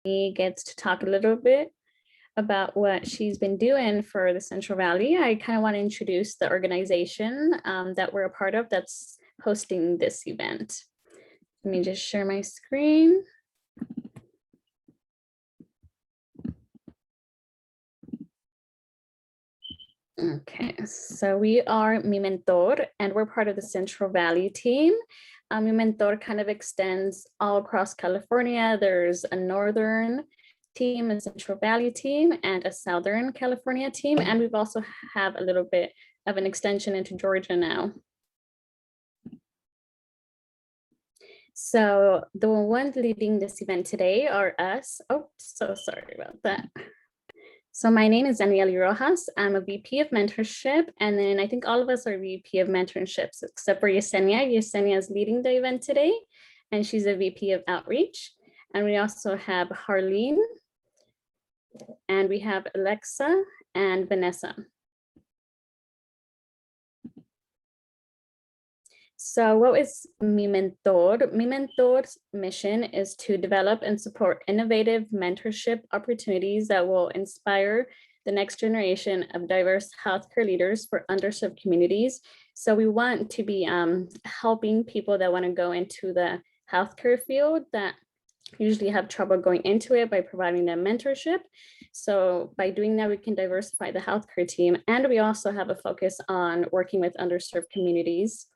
gets to talk a little bit about what she's been doing for the Central Valley, I kind of want to introduce the organization that we're a part of that's hosting this event. Let me just share my screen. Okay, so we are Mi Mentor, and we're part of the Central Valley team. Mi Mentor kind of extends all across California. There's a northern team, a Central Valley team, and a Southern California team. And we've also have a little bit of an extension into Georgia now. So the ones leading this event today are us. Oh, so sorry about that. So my name is Daniela Rojas. I'm a VP of Mentorship. And then I think all of us are VP of Mentorships, except for Yesenia. Yesenia is leading the event today, and she's a VP of Outreach. And we also have Harleen, and we have Alexa and Vanessa. So what is Mi Mentor? Mi Mentor's mission is to develop and support innovative mentorship opportunities that will inspire the next generation of diverse healthcare leaders for underserved communities. So we want to be helping people that want to go into the healthcare field that usually have trouble going into it by providing them mentorship. So by doing that, we can diversify the healthcare team. And we also have a focus on working with underserved communities.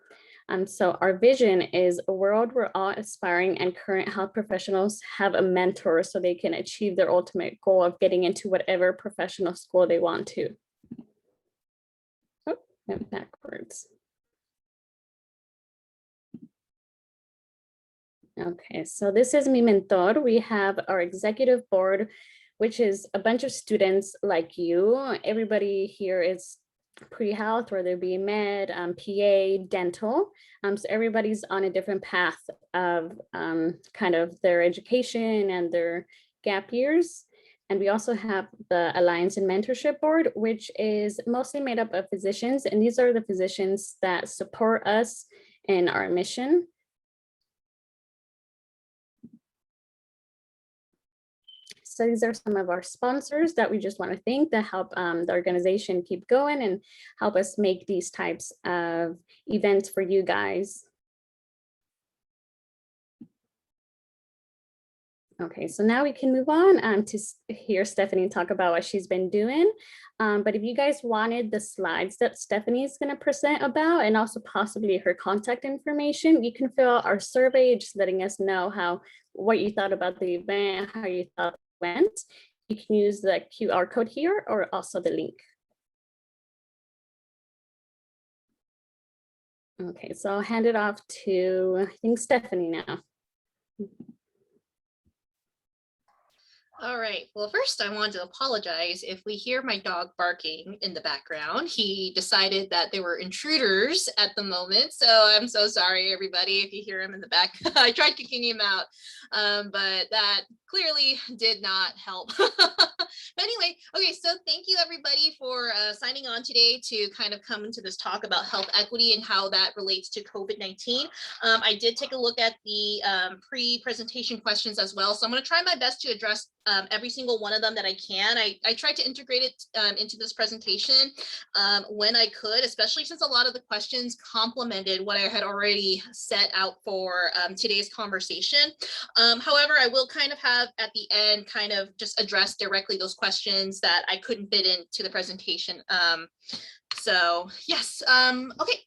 So our vision is a world where all aspiring and current health professionals have a mentor so they can achieve their ultimate goal of getting into whatever professional school they want to. Oh, went backwards. Okay, so this is Mi Mentor. We have our executive board, which is a bunch of students like you. Everybody here is pre-health, whether it be med, PA, dental. So everybody's on a different path of kind of their education and their gap years. And we also have the Alliance and Mentorship Board, which is mostly made up of physicians. And these are the physicians that support us in our mission. So these are some of our sponsors that we just want to thank that help the organization keep going and help us make these types of events for you guys. Okay, so now we can move on to hear Stephanie talk about what she's been doing. But if you guys wanted the slides that Stephanie is going to present about and also possibly her contact information, you can fill out our survey, just letting us know what you thought about the event, how you thought went. You can use the QR code here or also the link. Okay, so I'll hand it off to, I think, Stephanie now. All right, well, first I want to apologize if we hear my dog barking in the background. He decided that there were intruders at the moment, so I'm so sorry, everybody, if you hear him in the back. I tried kicking him out, but that clearly did not help. But anyway, okay, so thank you everybody for signing on today to kind of come into this talk about health equity and how that relates to COVID-19. I did take a look at the pre-presentation questions as well, so I'm going to try my best to address every single one of them that I can. I tried to integrate it into this presentation when I could, especially since a lot of the questions complemented what I had already set out for today's conversation. However, I will kind of have at the end kind of just address directly those questions that I couldn't fit into the presentation. So yes, okay.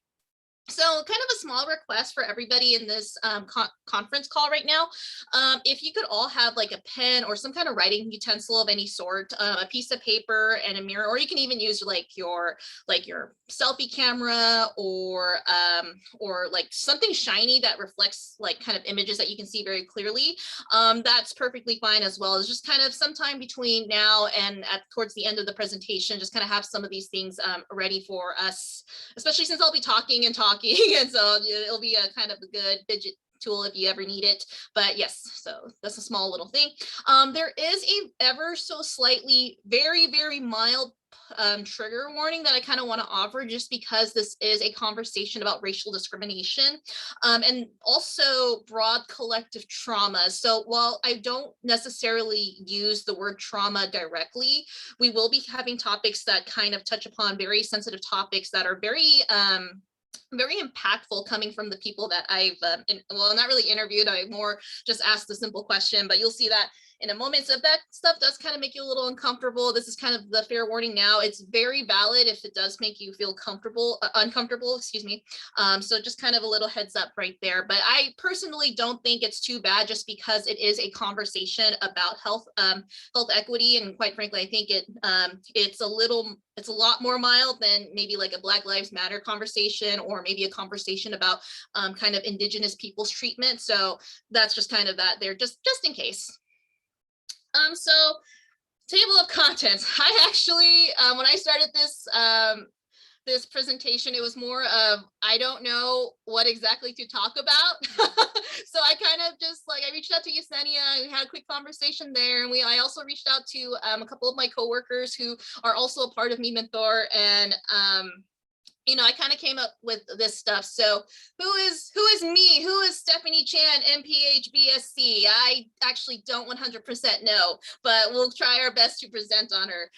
So kind of a small request for everybody in this conference call right now. If you could all have like a pen or some kind of writing utensil of any sort, a piece of paper and a mirror, or you can even use like your selfie camera or like something shiny that reflects like kind of images that you can see very clearly. That's perfectly fine as well. It's just kind of sometime between now and towards the end of the presentation, just kind of have some of these things ready for us, especially since I'll be talking and talking. And so it'll be a kind of a good fidget tool if you ever need it. But yes, so that's a small little thing. There is a ever so slightly very, very mild trigger warning that I kind of want to offer, just because this is a conversation about racial discrimination and also broad collective trauma. So while I don't necessarily use the word trauma directly, we will be having topics that kind of touch upon very sensitive topics that are very impactful, coming from the people that I've, well, not really interviewed, I more just asked a simple question, but you'll see that in a moment. So if that stuff does kind of make you a little uncomfortable, this is kind of the fair warning now. It's very valid if it does make you feel uncomfortable, excuse me. So just kind of a little heads up right there. But I personally don't think it's too bad, just because it is a conversation about health equity. And quite frankly, I think it's a lot more mild than maybe like a Black Lives Matter conversation, or maybe a conversation about kind of Indigenous people's treatment. So that's just kind of that there, just in case. So table of contents. I actually, when I started this presentation, it was more of, I don't know what exactly to talk about. So I kind of just I reached out to Yesenia, and we had a quick conversation there. And I also reached out to a couple of my coworkers who are also a part of Me Mentor, and I kind of came up with this stuff. So who is me? Who is Stephanie Chan, MPH BSc? I actually don't 100% know, but we'll try our best to present on her.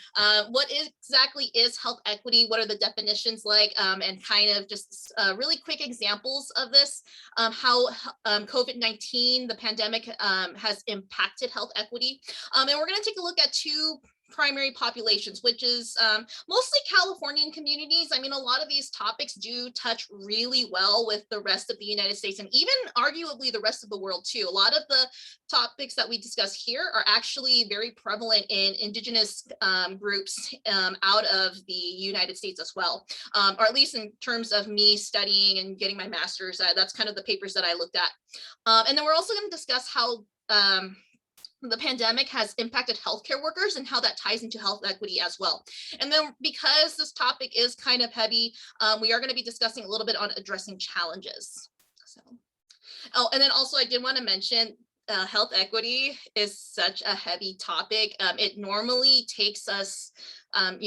What exactly is health equity? What are the definitions like? And kind of just really quick examples of this, how COVID-19, the pandemic, has impacted health equity. And we're going to take a look at two primary populations, which is mostly Californian communities. I mean, a lot of these topics do touch really well with the rest of the United States, and even arguably the rest of the world too. A lot of the topics that we discuss here are actually very prevalent in Indigenous groups out of the United States as well, or at least in terms of me studying and getting my master's. That's kind of the papers that I looked at. And then we're also going to discuss how the pandemic has impacted healthcare workers and how that ties into health equity as well. And then, because this topic is kind of heavy, we are going to be discussing a little bit on addressing challenges. So, and then also I did want to mention, health equity is such a heavy topic. It normally takes us 2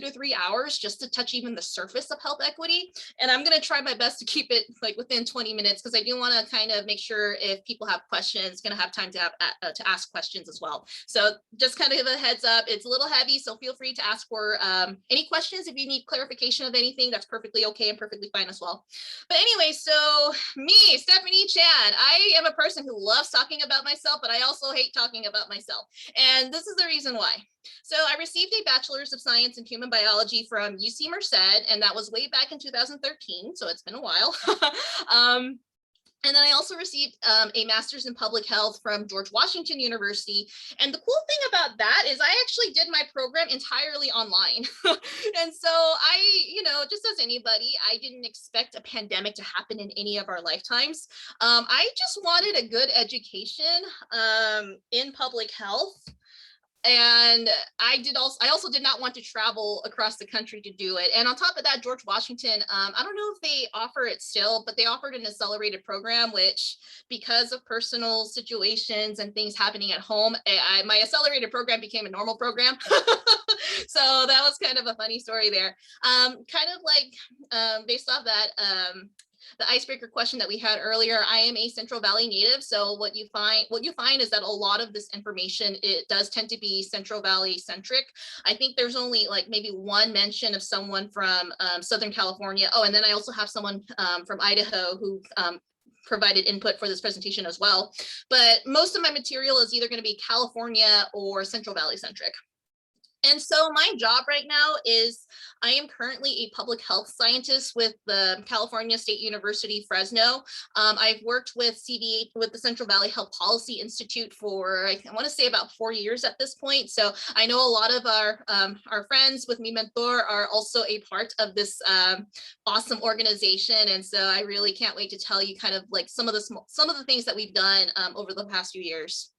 to 3 hours just to touch even the surface of health equity. And I'm going to try my best to keep it within 20 minutes, because I do want to kind of make sure if people have questions, going to have time to ask questions as well. So just kind of give a heads up, it's a little heavy, so feel free to ask for any questions. If you need clarification of anything, that's perfectly okay and perfectly fine as well. But anyway, so me, Stephanie Chan, I am a person who loves talking about myself, but I also hate talking about myself. And this is the reason why. So I received a Bachelor's of Science in Human Biology from UC Merced, and that was way back in 2013, so it's been a while. And then I also received a Master's in Public Health from George Washington University. And the cool thing about that is I actually did my program entirely online. And so I, just as anybody, I didn't expect a pandemic to happen in any of our lifetimes. I just wanted a good education in public health. And I also did not want to travel across the country to do it. And on top of that, George Washington, I don't know if they offer it still, but they offered an accelerated program, which, because of personal situations and things happening at home, my accelerated program became a normal program. So that was kind of a funny story there. Based off that, the icebreaker question that we had earlier, I am a Central Valley native. So what you find is that a lot of this information, it does tend to be Central Valley centric. I think there's only maybe one mention of someone from Southern California. Oh, and then I also have someone from Idaho who provided input for this presentation as well. But most of my material is either going to be California or Central Valley centric. And so my job right now is I am currently a public health scientist with the California State University, Fresno. I've worked with CVH, with the Central Valley Health Policy Institute for, I want to say, about 4 years at this point. So I know a lot of our friends with Me Mentor are also a part of this awesome organization. And so I really can't wait to tell you kind of some of the things that we've done over the past few years.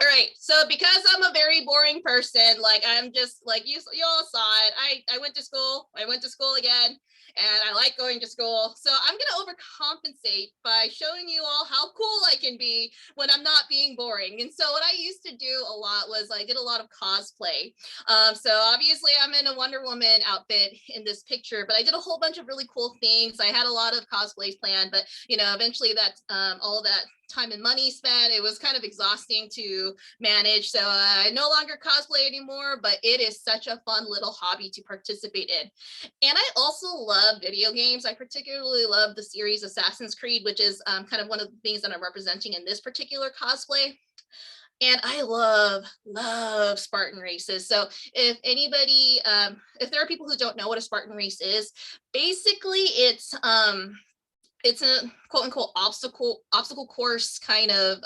All right, so because I'm a very boring person, I'm just you all saw it. I went to school again, and I like going to school. So I'm going to overcompensate by showing you all how cool I can be when I'm not being boring. And so what I used to do a lot was I did a lot of cosplay. So obviously I'm in a Wonder Woman outfit in this picture, but I did a whole bunch of really cool things. I had a lot of cosplays planned, but eventually that's all that time and money spent. It was kind of exhausting to manage. So I no longer cosplay anymore, but it is such a fun little hobby to participate in. And I also love video games. I particularly love the series Assassin's Creed, which is kind of one of the things that I'm representing in this particular cosplay. And I love Spartan races. So if anybody, if there are people who don't know what a Spartan race is, basically it's a quote unquote obstacle course kind of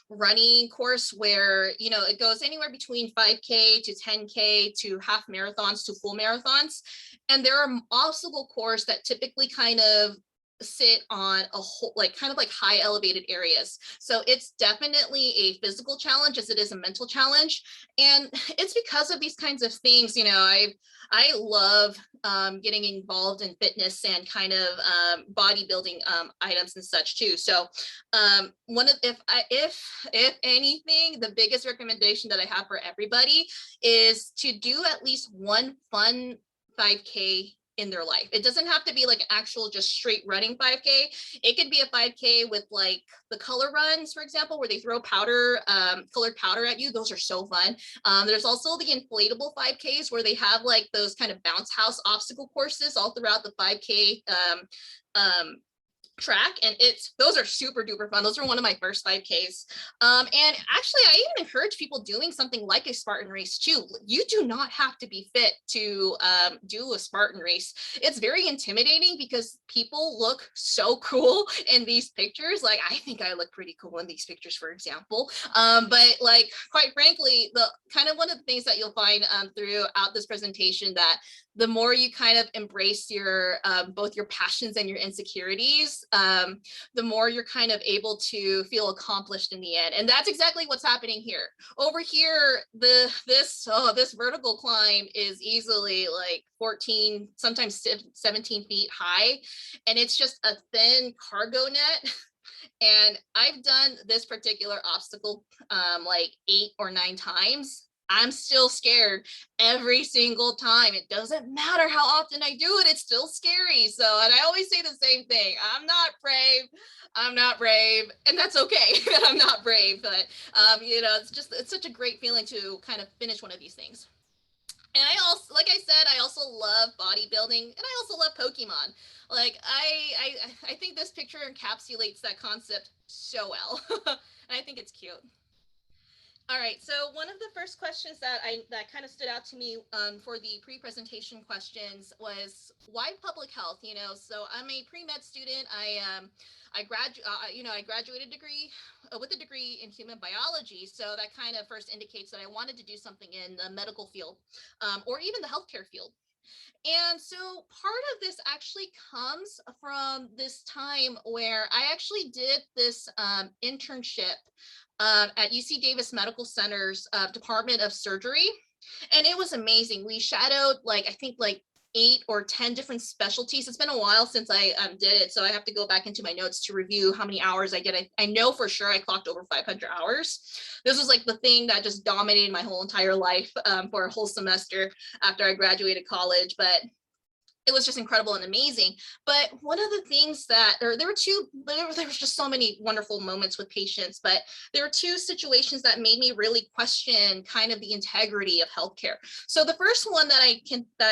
running course where, it goes anywhere between 5K to 10K to half marathons to full marathons. And there are obstacle course that typically kind of sit on a whole, kind of high elevated areas. So it's definitely a physical challenge as it is a mental challenge. And it's because of these kinds of things, I love getting involved in fitness and kind of bodybuilding items and such too. So if anything, the biggest recommendation that I have for everybody is to do at least one fun 5K in their life. It doesn't have to be like actual just straight running 5K. It could be a 5K with the color runs, for example, where they throw powder, colored powder at you. Those are so fun. There's also the inflatable 5Ks where they have those kind of bounce house obstacle courses all throughout the 5K track, and those are super duper fun. Those are one of my first 5Ks. And actually I even encourage people doing something like a Spartan race too. You do not have to be fit to do a Spartan race. It's very intimidating because people look so cool in these pictures. I think I look pretty cool in these pictures, for example. But quite frankly, the kind of one of the things that you'll find throughout this presentation, that the more you kind of embrace your both your passions and your insecurities, the more you're kind of able to feel accomplished in the end. And that's exactly what's happening here. Over here, this vertical climb is easily 14, sometimes 17 feet high, and it's just a thin cargo net. And I've done this particular obstacle 8 or 9 times. I'm still scared every single time. It doesn't matter how often I do it, it's still scary. So, and I always say the same thing. I'm not brave. And that's okay that I'm not brave. But, it's such a great feeling to kind of finish one of these things. And I also, like I said, I also love bodybuilding, and I also love Pokemon. I think this picture encapsulates that concept so well. And I think it's cute. All right, so one of the first questions that kind of stood out to me for the pre-presentation questions was why public health? So I'm a pre-med student. I graduated with a degree in human biology. So that kind of first indicates that I wanted to do something in the medical field or even the healthcare field. And so part of this actually comes from this time where I actually did this internship at UC Davis Medical Center's Department of Surgery. And it was amazing. We shadowed I think 8 or 10 different specialties. It's been a while since I did it, so I have to go back into my notes to review how many hours I did. I know for sure I clocked over 500 hours. This was the thing that just dominated my whole entire life for a whole semester after I graduated college. But it was just incredible and amazing. But one of the things there was just so many wonderful moments with patients, but there were 2 situations that made me really question kind of the integrity of healthcare. So the first one that I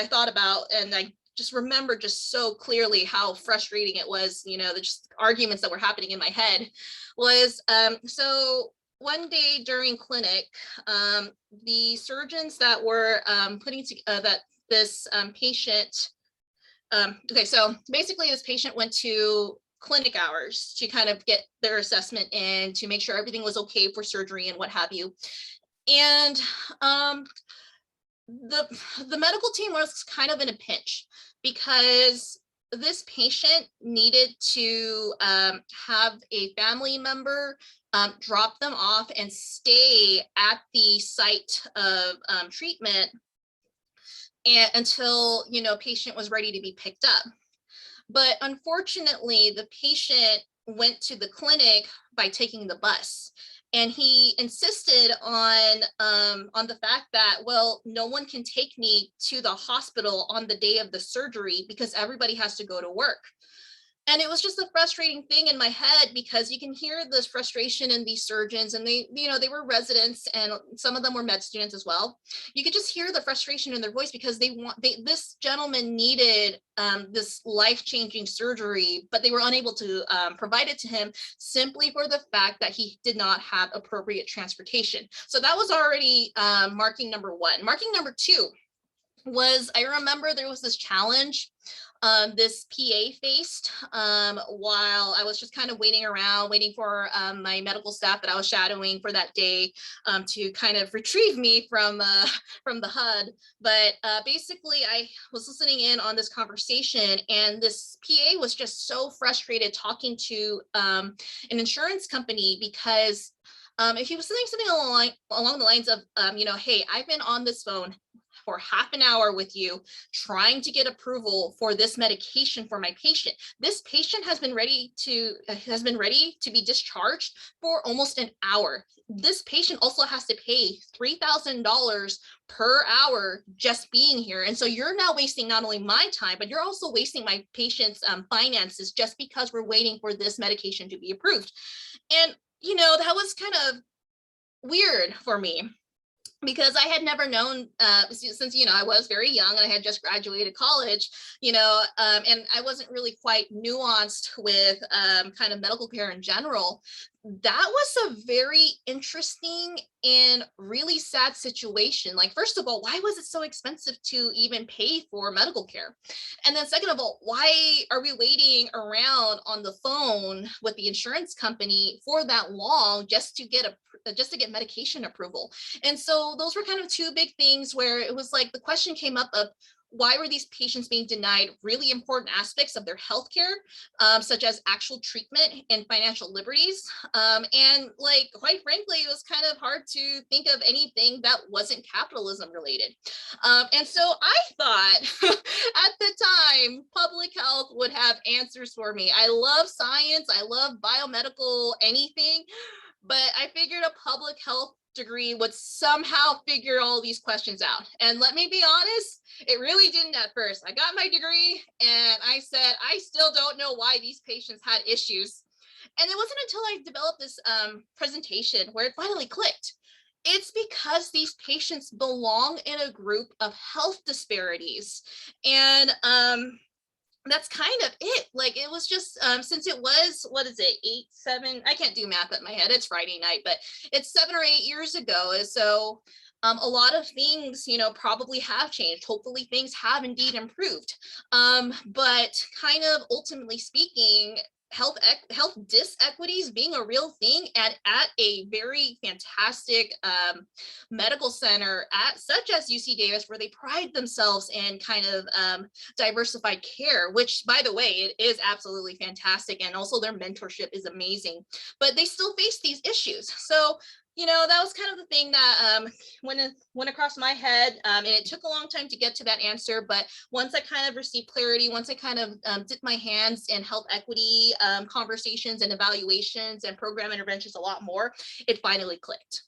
thought about, and I just remember just so clearly how frustrating it was, the just arguments that were happening in my head was, so one day during clinic, the surgeons that were that this patient, okay, so basically this patient went to clinic hours to kind of get their assessment in to make sure everything was okay for surgery and what have you. And the medical team was kind of in a pinch because this patient needed to have a family member drop them off and stay at the site of treatment until patient was ready to be picked up. But unfortunately, the patient went to the clinic by taking the bus. And he insisted on the fact that, well, no one can take me to the hospital on the day of the surgery because everybody has to go to work. And it was just a frustrating thing in my head because you can hear this frustration in these surgeons, and they were residents and some of them were med students as well. You could just hear the frustration in their voice because this gentleman needed this life-changing surgery, but they were unable to provide it to him simply for the fact that he did not have appropriate transportation. So that was already marking number one. Marking number two was, I remember there was this challenge this PA faced while I was just kind of waiting around, waiting for my medical staff that I was shadowing for that day to kind of retrieve me from the HUD. But basically, I was listening in on this conversation, and this PA was just so frustrated talking to an insurance company because if he was saying something along the lines of, hey, I've been on this phone for half an hour with you trying to get approval for this medication for my patient. This patient has been ready to be discharged for almost an hour. This patient also has to pay $3,000 per hour just being here. And so you're now wasting not only my time, but you're also wasting my patient's finances just because we're waiting for this medication to be approved. And, that was kind of weird for me, because I had never known since, I was very young and I had just graduated college, and I wasn't really quite nuanced with kind of medical care in general. That was a very interesting and really sad situation. Like, first of all, why was it so expensive to even pay for medical care? And then second of all, why are we waiting around on the phone with the insurance company for that long just to get medication approval? And so those were kind of two big things where it was like the question came up of, why were these patients being denied really important aspects of their healthcare, such as actual treatment and financial liberties? And like, quite frankly, it was kind of hard to think of anything that wasn't capitalism related. And so I thought at the time, public health would have answers for me. I love science. I love biomedical anything, but I figured a public health degree would somehow figure all these questions out. And let me be honest, it really didn't at first. I got my degree and I said, I still don't know why these patients had issues. And it wasn't until I developed this presentation where it finally clicked. It's because these patients belong in a group of health disparities. And that's kind of it. Like, it was just since it was, what is it, 7, I can't do math at my head, it's Friday night, but it's 7 or 8 years ago. So a lot of things, probably have changed. Hopefully things have indeed improved. But kind of ultimately speaking, health disequities being a real thing at a very fantastic medical center such as UC Davis, where they pride themselves in kind of diversified care, which, by the way, it is absolutely fantastic. And also their mentorship is amazing, but they still face these issues. So that was kind of the thing that went across my head, and it took a long time to get to that answer. But once I kind of received clarity, once I kind of dipped my hands in health equity conversations and evaluations and program interventions a lot more, it finally clicked.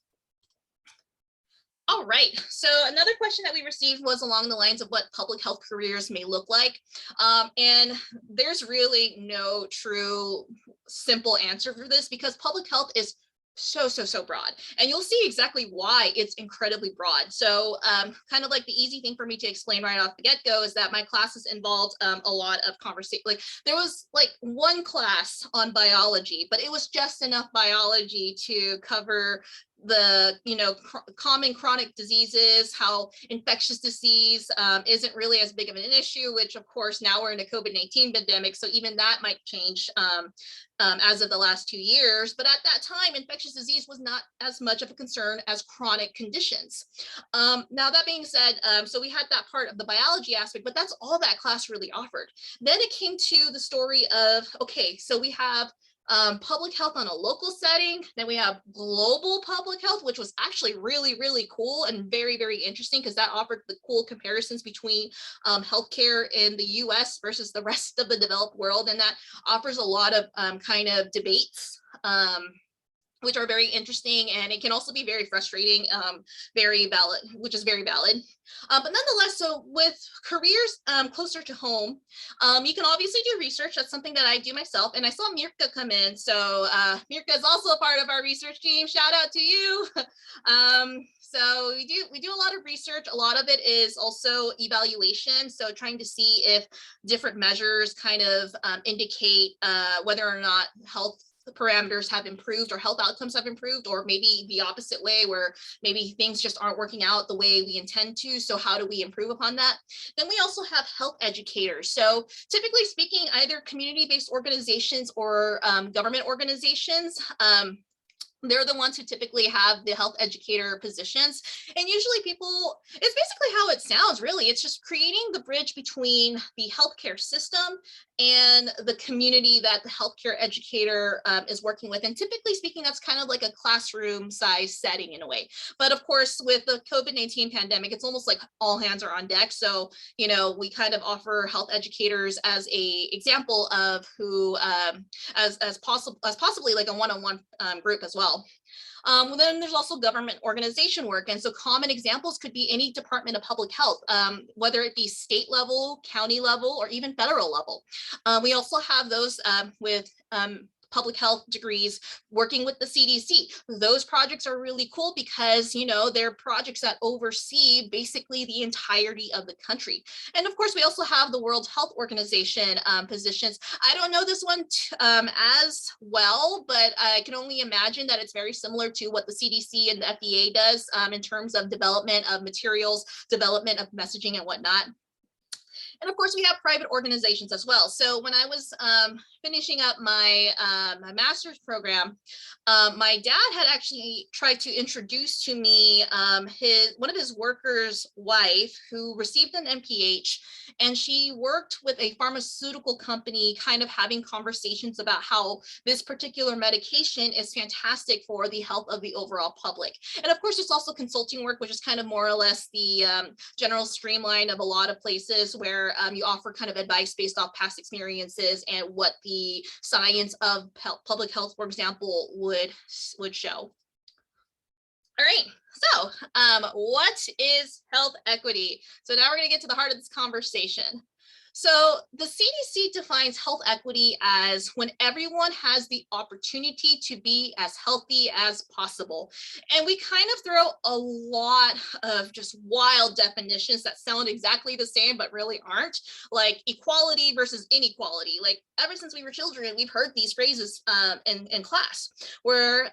All right, so another question that we received was along the lines of what public health careers may look like. And there's really no true simple answer for this, because public health is so broad, and you'll see exactly why it's incredibly broad. So kind of like the easy thing for me to explain right off the get-go is that my classes involved a lot of conversation. Like, there was like one class on biology, but it was just enough biology to cover the common chronic diseases, how infectious disease isn't really as big of an issue, which of course now we're in a COVID-19 pandemic, so even that might change as of the last 2 years. But at that time, infectious disease was not as much of a concern as chronic conditions. Now, that being said, so we had that part of the biology aspect, but that's all that class really offered. Then it came to the story of, okay, so we have public health on a local setting. Then we have global public health, which was actually really, really cool and very, very interesting because that offered the cool comparisons between healthcare in the US versus the rest of the developed world. And that offers a lot of kind of debates. Which are very interesting, and it can also be very frustrating, very valid, which is very valid. But nonetheless, so with careers closer to home, you can obviously do research. That's something that I do myself. And I saw Mirka come in. So Mirka is also a part of our research team. Shout out to you. So we do a lot of research. A lot of it is also evaluation. So trying to see if different measures kind of indicate whether or not health parameters have improved or health outcomes have improved, or maybe the opposite way where maybe things just aren't working out the way we intend to. So how do we improve upon that? Then we also have health educators. So typically speaking, either community-based organizations or government organizations. They're the ones who typically have the health educator positions. And usually people, it's basically how it sounds, really. It's just creating the bridge between the healthcare system and the community that the healthcare educator is working with. And typically speaking, that's kind of like a classroom size setting in a way. But of course, with the COVID-19 pandemic, it's almost like all hands are on deck. So, you know, we kind of offer health educators as a example of who, as possibly like a one-on-one group as well. Then there's also government organization work. And so common examples could be any department of public health, whether it be state level, county level, or even federal level. We also have those with public health degrees working with the CDC. Those projects are really cool because, you know, they're projects that oversee basically the entirety of the country. And of course, we also have the World Health Organization positions. I don't know this one as well, but I can only imagine that it's very similar to what the CDC and the FDA does in terms of development of materials, development of messaging and whatnot. And of course, we have private organizations as well. So when I was finishing up my my master's program, my dad had actually tried to introduce to me one of his workers' wife who received an MPH, and she worked with a pharmaceutical company, kind of having conversations about how this particular medication is fantastic for the health of the overall public. And of course, there's also consulting work, which is kind of more or less the general streamline of a lot of places where you offer kind of advice based off past experiences and what the science of public health, for example, would show. All right, so what is health equity? So now we're going to get to the heart of this conversation. So the CDC defines health equity as when everyone has the opportunity to be as healthy as possible. And we kind of throw a lot of just wild definitions that sound exactly the same, but really aren't, like equality versus inequality. Like ever since we were children, we've heard these phrases in class where,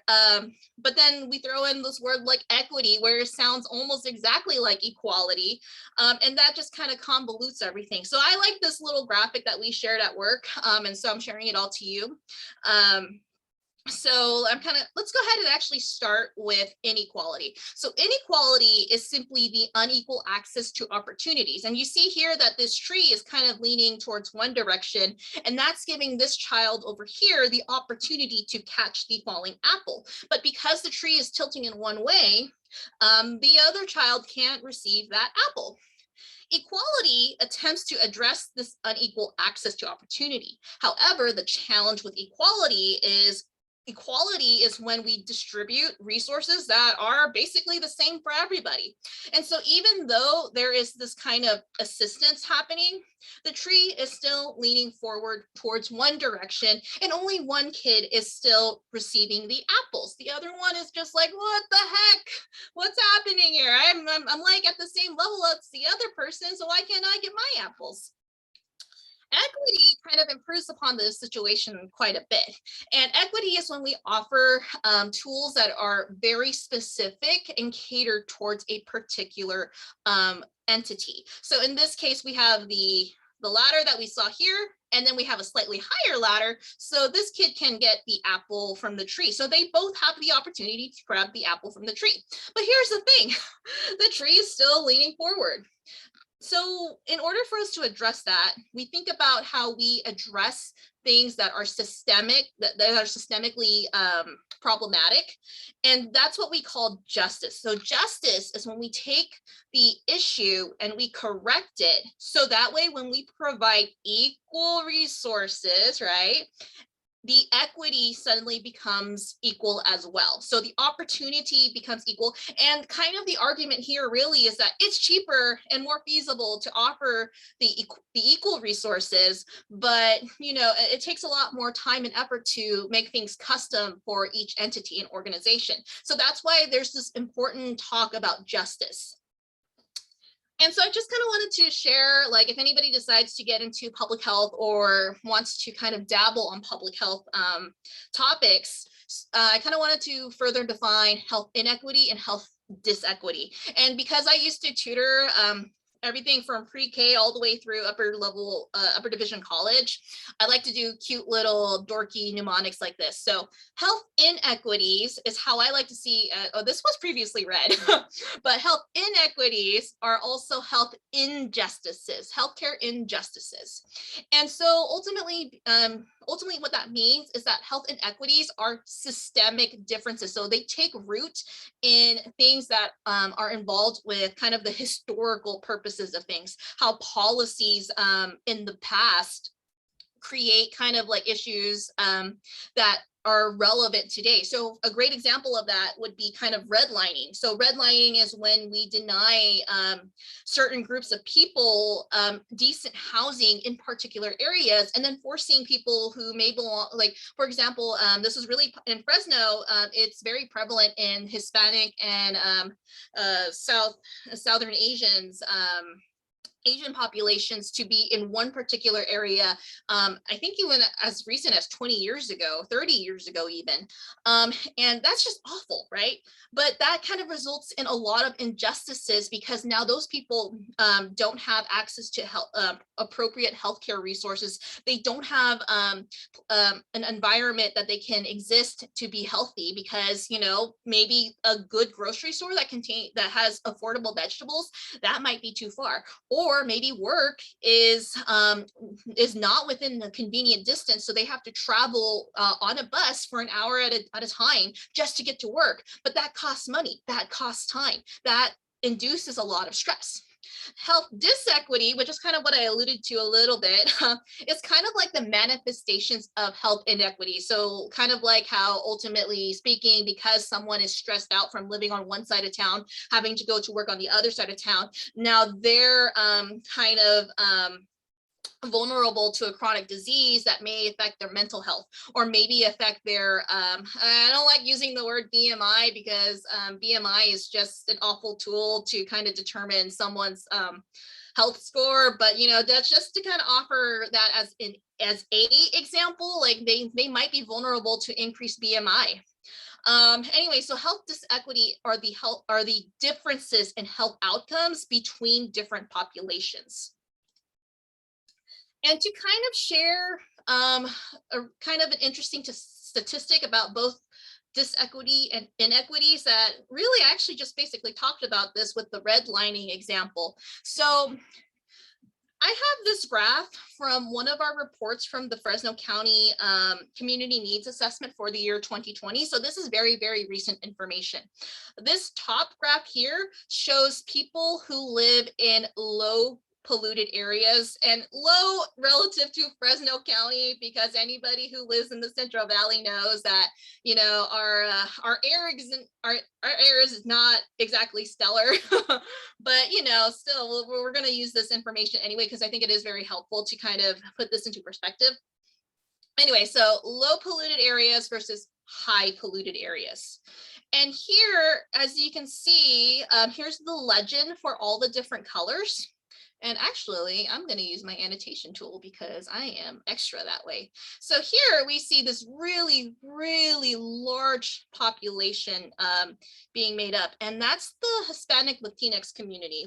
but then we throw in this word like equity, where it sounds almost exactly like equality. And that just kind of convolutes everything. So I like this little graphic that we shared at work. And so I'm sharing it all to you. So let's go ahead and actually start with inequality. So inequality is simply the unequal access to opportunities. And you see here that this tree is kind of leaning towards one direction, and that's giving this child over here the opportunity to catch the falling apple. But because the tree is tilting in one way, the other child can't receive that apple. Equality attempts to address this unequal access to opportunity. However, the challenge with equality is when we distribute resources that are basically the same for everybody. And so even though there is this kind of assistance happening, the tree is still leaning forward towards one direction, and only one kid is still receiving the apples. The other one is just like, what the heck? What's happening here? I'm like at the same level as the other person, so why can't I get my apples? Equity kind of improves upon this situation quite a bit. And equity is when we offer tools that are very specific and catered towards a particular entity. So in this case, we have the ladder that we saw here, and then we have a slightly higher ladder. So this kid can get the apple from the tree. So they both have the opportunity to grab the apple from the tree. But here's the thing, the tree is still leaning forward. So in order for us to address that, we think about how we address things that are systemic, that are systemically problematic. And that's what we call justice. So justice is when we take the issue and we correct it. So that way, when we provide equal resources, right, the equity suddenly becomes equal as well. So the opportunity becomes equal. And kind of the argument here really is that it's cheaper and more feasible to offer the equal resources, but it takes a lot more time and effort to make things custom for each entity and organization. So that's why there's this important talk about justice. And so I just kind of wanted to share, like, if anybody decides to get into public health or wants to kind of dabble on public health topics, I kind of wanted to further define health inequity and health disequity. And because I used to tutor everything from pre-K all the way through upper division college, I like to do cute little dorky mnemonics like this. So health inequities is how I like to see, this was previously read, but health inequities are also health injustices, healthcare injustices. And so ultimately what that means is that health inequities are systemic differences. So they take root in things that are involved with kind of the historical purposes of things, how policies in the past create kind of like issues that are relevant today. So a great example of that would be kind of redlining. So redlining is when we deny certain groups of people decent housing in particular areas, and then forcing people who may belong, like, for example, this is really in Fresno, it's very prevalent in Hispanic and Southern Asian populations to be in one particular area. I think even as recent as 20 years ago, 30 years ago even. And that's just awful, right? But that kind of results in a lot of injustices because now those people don't have access to appropriate healthcare resources. They don't have an environment that they can exist to be healthy because, maybe a good grocery store that has affordable vegetables, that might be too far. Or maybe work is not within the convenient distance, so they have to travel on a bus for an hour at a time just to get to work. But that costs money, that costs time, that induces a lot of stress. Health disequity, which is kind of what I alluded to a little bit, is kind of like the manifestations of health inequity. So kind of like how, ultimately speaking, because someone is stressed out from living on one side of town, having to go to work on the other side of town, now they're kind of vulnerable to a chronic disease that may affect their mental health, or maybe affect their, I don't like using the word BMI because BMI is just an awful tool to kind of determine someone's health score. But, that's just to kind of offer that as a example, like they might be vulnerable to increased BMI. Anyway, so health disequity are the differences in health outcomes between different populations. And to kind of share a kind of an interesting statistic about both disequity and inequities that really actually just basically talked about this with the redlining example. So I have this graph from one of our reports from the Fresno County Community Needs Assessment for the year 2020. So this is very, very recent information. This top graph here shows people who live in low polluted areas, and low relative to Fresno County, because anybody who lives in the Central Valley knows that our air is not exactly stellar, but still we're going to use this information anyway because I think it is very helpful to kind of put this into perspective. Anyway, so low polluted areas versus high polluted areas. And here, as you can see, here's the legend for all the different colors. And actually, I'm going to use my annotation tool because I am extra that way. So here we see this really, really large population being made up. And that's the Hispanic Latino community,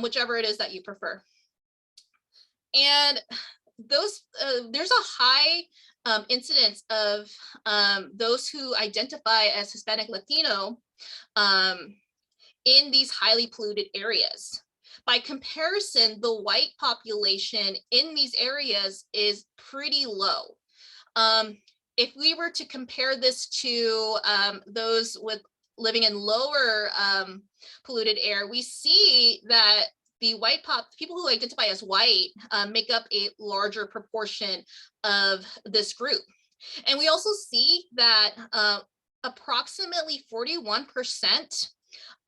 whichever it is that you prefer. And those there's a high incidence of those who identify as Hispanic Latino in these highly polluted areas. By comparison, the white population in these areas is pretty low. If we were to compare this to those with living in lower polluted air, we see that the people who identify as white make up a larger proportion of this group. And we also see that approximately 41%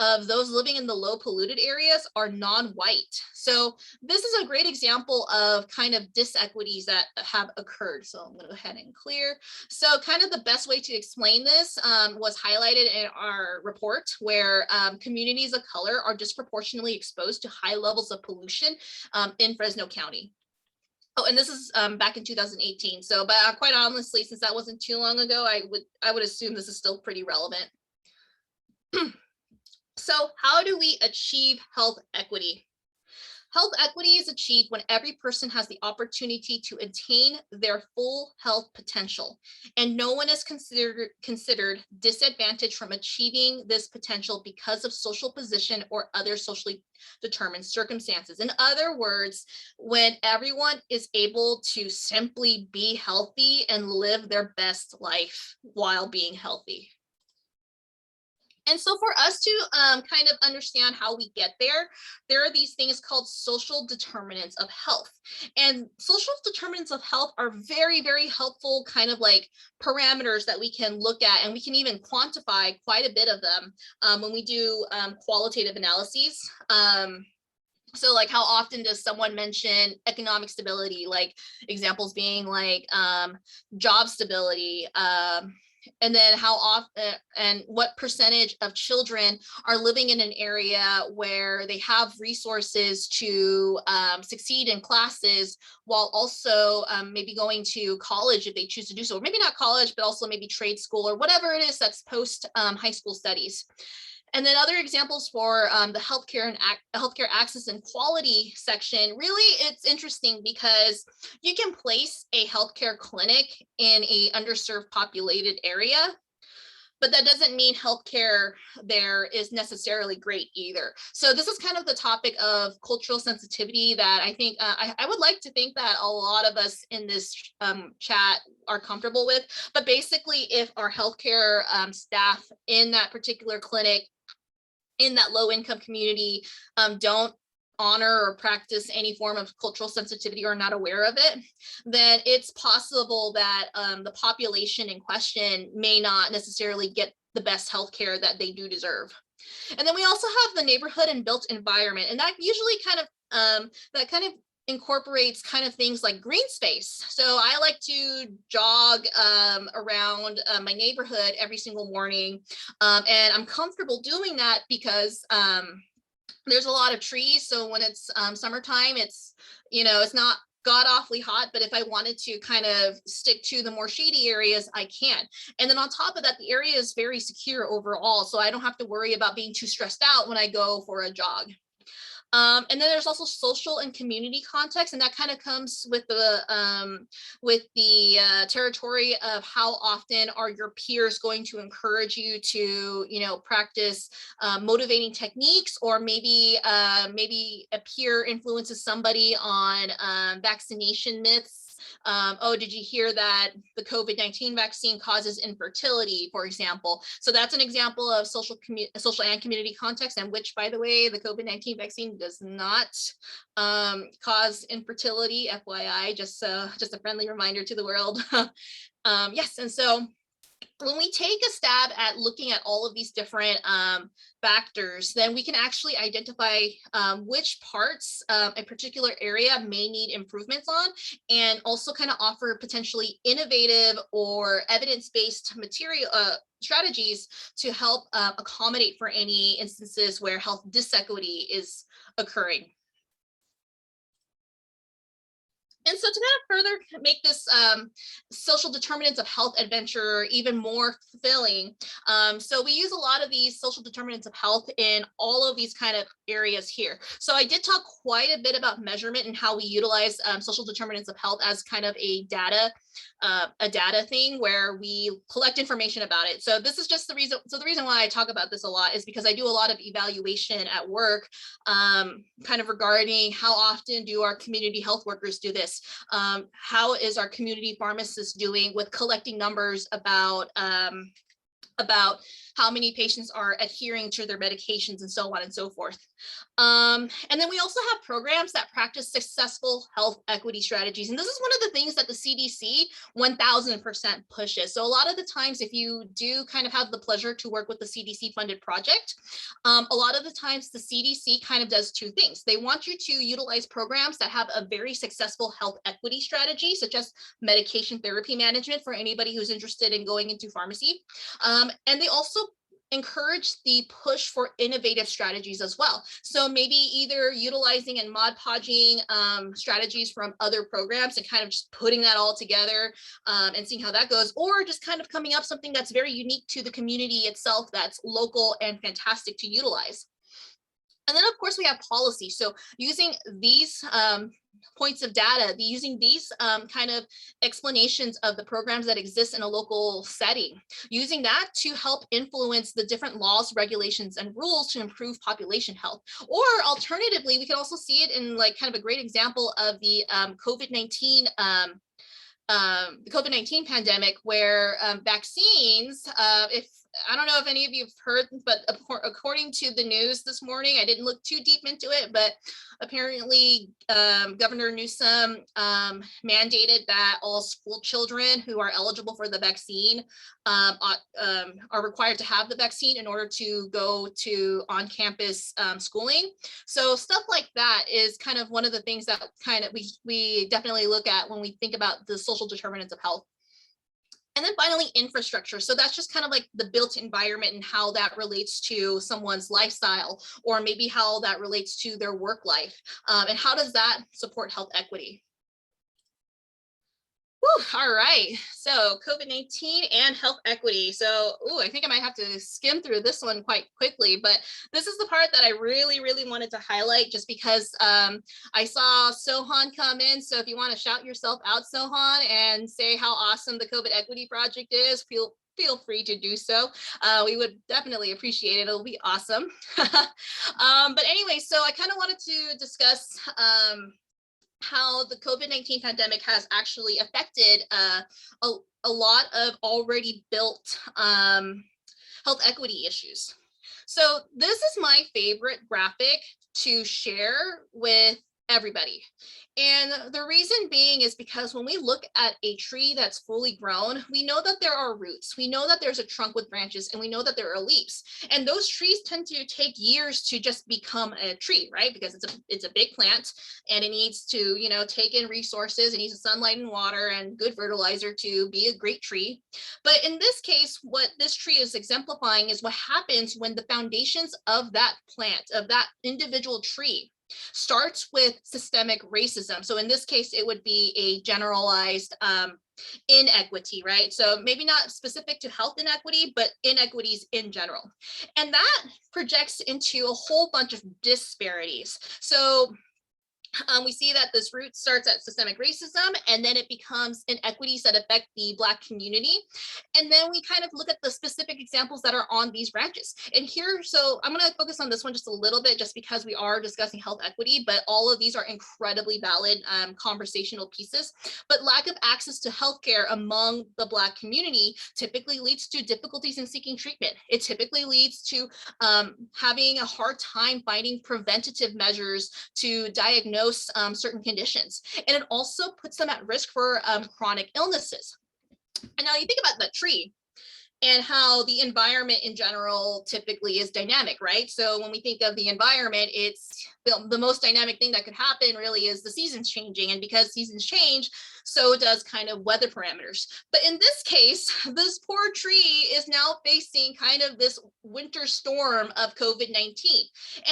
of those living in the low polluted areas are non-white. So this is a great example of kind of disequities that have occurred. So I'm going to go ahead and clear. So kind of the best way to explain this was highlighted in our report, where communities of color are disproportionately exposed to high levels of pollution in Fresno County. Oh, and this is back in 2018. So, but quite honestly, since that wasn't too long ago, I would assume this is still pretty relevant. So how do we achieve health equity? Health equity is achieved when every person has the opportunity to attain their full health potential, and no one is considered disadvantaged from achieving this potential because of social position or other socially determined circumstances. In other words, when everyone is able to simply be healthy and live their best life while being healthy. And so for us to kind of understand how we get there, there are these things called social determinants of health. And social determinants of health are very, very helpful kind of like parameters that we can look at, and we can even quantify quite a bit of them when we do qualitative analyses. So like, how often does someone mention economic stability, like examples being like job stability, and then how often and what percentage of children are living in an area where they have resources to succeed in classes while also maybe going to college if they choose to do so, or maybe not college, but also maybe trade school or whatever it is that's post high school studies. And then other examples for the healthcare and healthcare access and quality section, really it's interesting because you can place a healthcare clinic in a underserved populated area, but that doesn't mean healthcare there is necessarily great either. So this is kind of the topic of cultural sensitivity that I think I would like to think that a lot of us in this chat are comfortable with. But basically, if our healthcare staff in that particular clinic in that low income community don't honor or practice any form of cultural sensitivity or are not aware of it, then it's possible that the population in question may not necessarily get the best healthcare that they do deserve. And then we also have the neighborhood and built environment, and that usually kind of incorporates kind of things like green space. So I like to jog around my neighborhood every single morning, and I'm comfortable doing that because there's a lot of trees. So when it's summertime, it's, it's not god awfully hot, but if I wanted to kind of stick to the more shady areas, I can. And then on top of that, the area is very secure overall, so I don't have to worry about being too stressed out when I go for a jog. And then there's also social and community context, and that kind of comes with the territory of how often are your peers going to encourage you to, practice motivating techniques, or maybe a peer influences somebody on vaccination myths. Oh, did you hear that the COVID-19 vaccine causes infertility, for example? So that's an example of social and community context, and which, by the way, the COVID-19 vaccine does not cause infertility, FYI, just a friendly reminder to the world. Yes, and so when we take a stab at looking at all of these different factors, then we can actually identify which parts a particular area may need improvements on, and also kind of offer potentially innovative or evidence-based material strategies to help accommodate for any instances where health disequity is occurring. And so to kind of further make this social determinants of health adventure even more fulfilling, so we use a lot of these social determinants of health in all of these kind of areas here. So I did talk quite a bit about measurement and how we utilize social determinants of health as kind of a data thing where we collect information about it. So this is just the reason. So the reason why I talk about this a lot is because I do a lot of evaluation at work, kind of regarding how often do our community health workers do this? How is our community pharmacist doing with collecting numbers about how many patients are adhering to their medications and so on and so forth. And then we also have programs that practice successful health equity strategies. And this is one of the things that the CDC 1000% pushes. So a lot of the times, if you do kind of have the pleasure to work with the CDC funded project, a lot of the times the CDC kind of does two things. They want you to utilize programs that have a very successful health equity strategy, such as medication therapy management for anybody who's interested in going into pharmacy. And they also encourage the push for innovative strategies as well. So maybe either utilizing and Mod Podging strategies from other programs and kind of just putting that all together and seeing how that goes, or just kind of coming up something that's very unique to the community itself, that's local and fantastic to utilize. And then of course we have policy. So using these points of data, using these kind of explanations of the programs that exist in a local setting, using that to help influence the different laws, regulations, and rules to improve population health. Or alternatively, we could also see it in like kind of a great example of the COVID-19 pandemic, where vaccines, if I don't know if any of you have heard, but according to the news this morning, I didn't look too deep into it, but apparently Governor Newsom mandated that all school children who are eligible for the vaccine are required to have the vaccine in order to go to on-campus schooling. So stuff like that is kind of one of the things that kind of we definitely look at when we think about the social determinants of health. And then finally, infrastructure. So that's just kind of like the built environment and how that relates to someone's lifestyle, or maybe how that relates to their work life. And how does that support health equity? Whew, all right, so COVID-19 and health equity. So, I think I might have to skim through this one quite quickly, but this is the part that I really, really wanted to highlight just because I saw Sohan come in. So if you want to shout yourself out, Sohan, and say how awesome the COVID equity project is, feel free to do so. We would definitely appreciate it. It'll be awesome. But anyway, so I kind of wanted to discuss how the COVID-19 pandemic has actually affected a lot of already built health equity issues. So this is my favorite graphic to share with everybody. And the reason being is because when we look at a tree that's fully grown, we know that there are roots, we know that there's a trunk with branches, and we know that there are leaves. And those trees tend to take years to just become a tree, right? Because it's a big plant and it needs to, take in resources. It needs sunlight and water and good fertilizer to be a great tree. But in this case, what this tree is exemplifying is what happens when the foundations of that plant, of that individual tree, starts with systemic racism. So in this case, it would be a generalized inequity, right? So maybe not specific to health inequity, but inequities in general. And that projects into a whole bunch of disparities. So we see that this root starts at systemic racism, and then it becomes inequities that affect the Black community. And then we kind of look at the specific examples that are on these branches. And here, so I'm going to focus on this one just a little bit, just because we are discussing health equity, but all of these are incredibly valid conversational pieces. But lack of access to healthcare among the Black community typically leads to difficulties in seeking treatment. It typically leads to having a hard time finding preventative measures to diagnose certain conditions, and it also puts them at risk for chronic illnesses. And now you think about that tree and how the environment in general typically is dynamic, right? So when we think of the environment, it's the most dynamic thing that could happen really is the seasons changing. And because seasons change, so does kind of weather parameters. But in this case, this poor tree is now facing kind of this winter storm of COVID-19.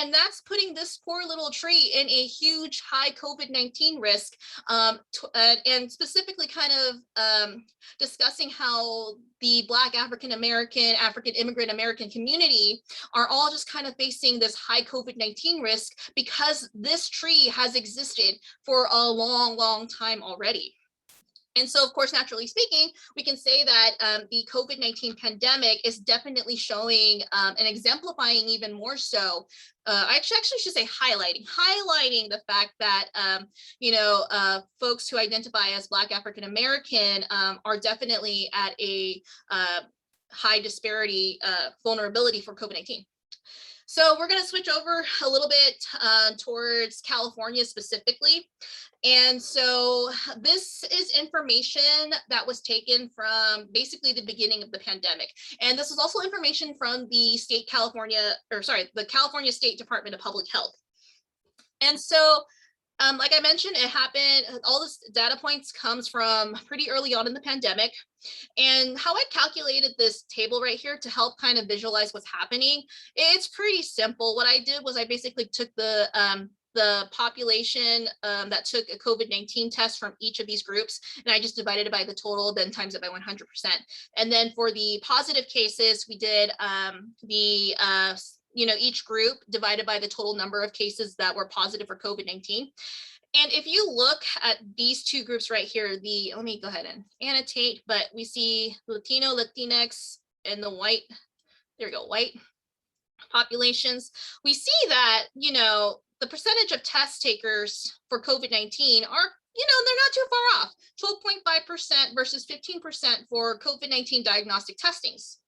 And that's putting this poor little tree in a huge high COVID-19 risk, and specifically kind of discussing how the Black African American, African immigrant American community are all just kind of facing this high COVID-19 risk because this tree has existed for a long, long time already. And so, of course, naturally speaking, we can say that the COVID-19 pandemic is definitely showing and exemplifying even more so. I actually should say highlighting the fact that, folks who identify as Black African American are definitely at a high disparity vulnerability for COVID-19. So we're going to switch over a little bit towards California specifically. And so this is information that was taken from basically the beginning of the pandemic. And this is also information from the the California State Department of Public Health. And so, like I mentioned, it happened, all this data points comes from pretty early on in the pandemic. And how I calculated this table right here to help kind of visualize what's happening, it's pretty simple. What I did was I basically took the population that took a COVID-19 test from each of these groups, and I just divided it by the total, then times it by 100%. And then for the positive cases, we did each group divided by the total number of cases that were positive for COVID-19. And if you look at these two groups right here, let me go ahead and annotate, but we see Latino, Latinx, and the white, there we go, white populations. We see that, the percentage of test takers for COVID-19 are, they're not too far off, 12.5% versus 15% for COVID-19 diagnostic testings.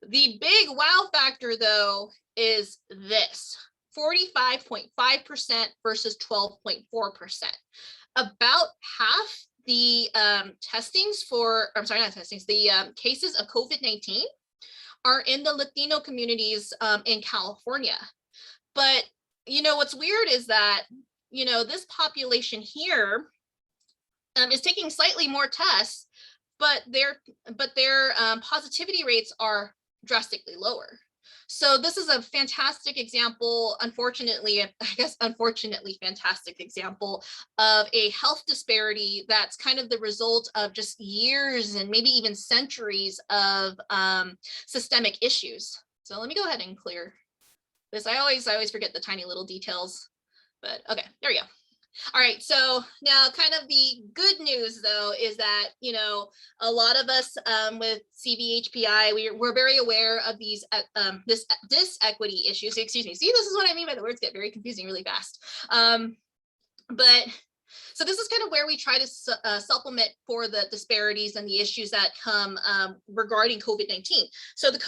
The big wow factor, though, is this, 45.5% versus 12.4%. About half the cases of COVID-19 are in the Latino communities in California. But what's weird is that this population here is taking slightly more tests, but their positivity rates are drastically lower. So this is a fantastic example, unfortunately fantastic example of a health disparity that's kind of the result of just years and maybe even centuries of systemic issues. So let me go ahead and clear this. I always forget the tiny little details, but okay, there we go. All right, so now kind of the good news, though, is that, a lot of us with CVHPI, we're very aware of these this equity issues. Excuse me. See, this is what I mean by the words get very confusing really fast. So this is kind of where we try to supplement for the disparities and the issues that come regarding COVID-19. So the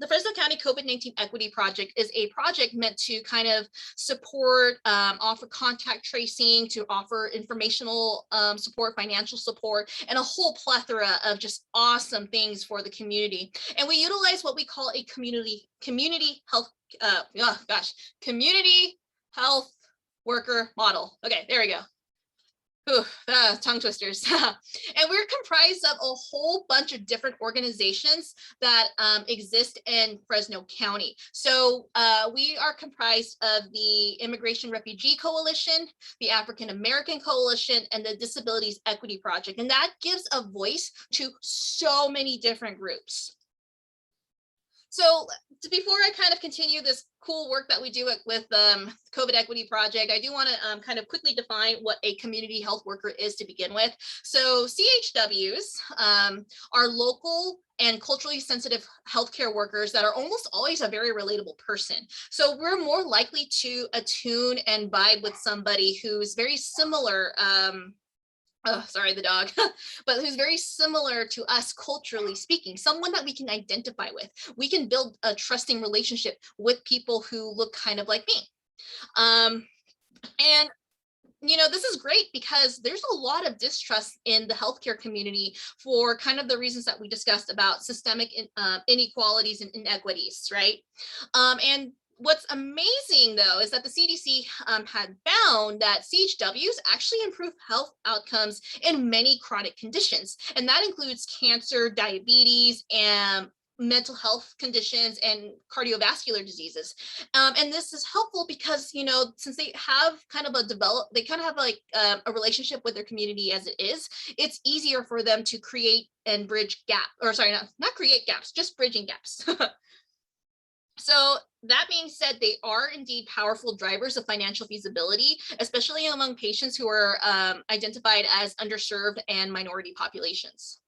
Fresno County COVID-19 Equity Project is a project meant to kind of support, offer contact tracing, to offer informational support, financial support, and a whole plethora of just awesome things for the community. And we utilize what we call a community health worker model. Okay, there we go. Tongue twisters. And we're comprised of a whole bunch of different organizations that exist in Fresno County. So we are comprised of the Immigration Refugee Coalition, the African American Coalition, and the Disabilities Equity Project. And that gives a voice to so many different groups. So before I kind of continue this cool work that we do with COVID Equity Project, I do want to kind of quickly define what a community health worker is to begin with. So CHWs are local and culturally sensitive healthcare workers that are almost always a very relatable person. So we're more likely to attune and vibe with somebody who's very similar, sorry, the dog, but who's very similar to us culturally speaking, someone that we can identify with. We can build a trusting relationship with people who look kind of like me. And this is great because there's a lot of distrust in the healthcare community for kind of the reasons that we discussed about systemic inequalities and inequities, right? And what's amazing though is that the CDC had found that CHWs actually improve health outcomes in many chronic conditions, and that includes cancer, diabetes, and mental health conditions and cardiovascular diseases. And this is helpful because, you know, since they have kind of they kind of have like a relationship with their community as it is, it's easier for them to create and bridge gap, or sorry, not create gaps, just bridging gaps. So that being said, they are indeed powerful drivers of financial feasibility, especially among patients who are identified as underserved and minority populations.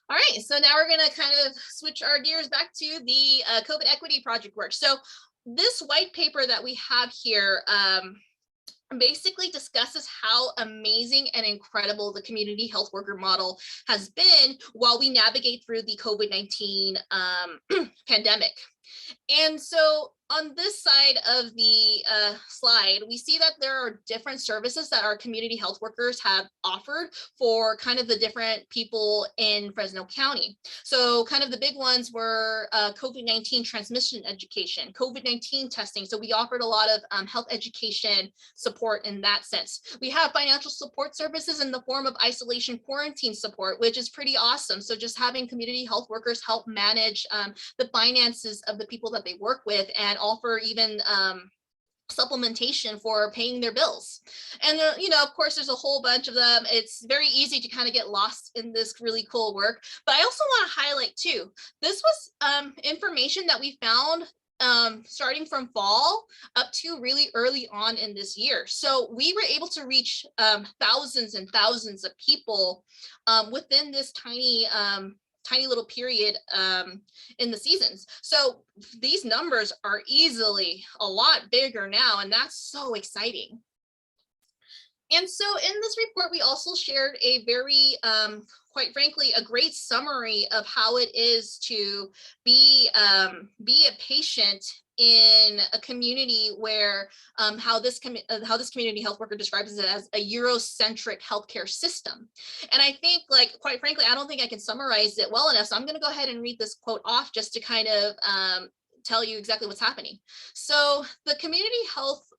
All right, so now we're going to kind of switch our gears back to the COVID equity project work. So this white paper that we have here basically discusses how amazing and incredible the community health worker model has been while we navigate through the COVID-19 pandemic. And so on this side of the slide, we see that there are different services that our community health workers have offered for kind of the different people in Fresno County. So kind of the big ones were COVID-19 transmission education, COVID-19 testing. So we offered a lot of health education support in that sense. We have financial support services in the form of isolation quarantine support, which is pretty awesome. So just having community health workers help manage the finances of the people that they work with and offer even supplementation for paying their bills. And you know, of course, there's a whole bunch of them. It's very easy to kind of get lost in this really cool work. But I also want to highlight too, this was information that we found starting from fall up to really early on in this year. So we were able to reach thousands and thousands of people within this tiny little period in the seasons. So these numbers are easily a lot bigger now, and that's so exciting. And so in this report, we also shared a very, quite frankly, a great summary of how it is to be a patient in a community where how this community health worker describes it as a Eurocentric healthcare system. And I think, like, quite frankly, I don't think I can summarize it well enough. So I'm going to go ahead and read this quote off just to kind of tell you exactly what's happening. So the community health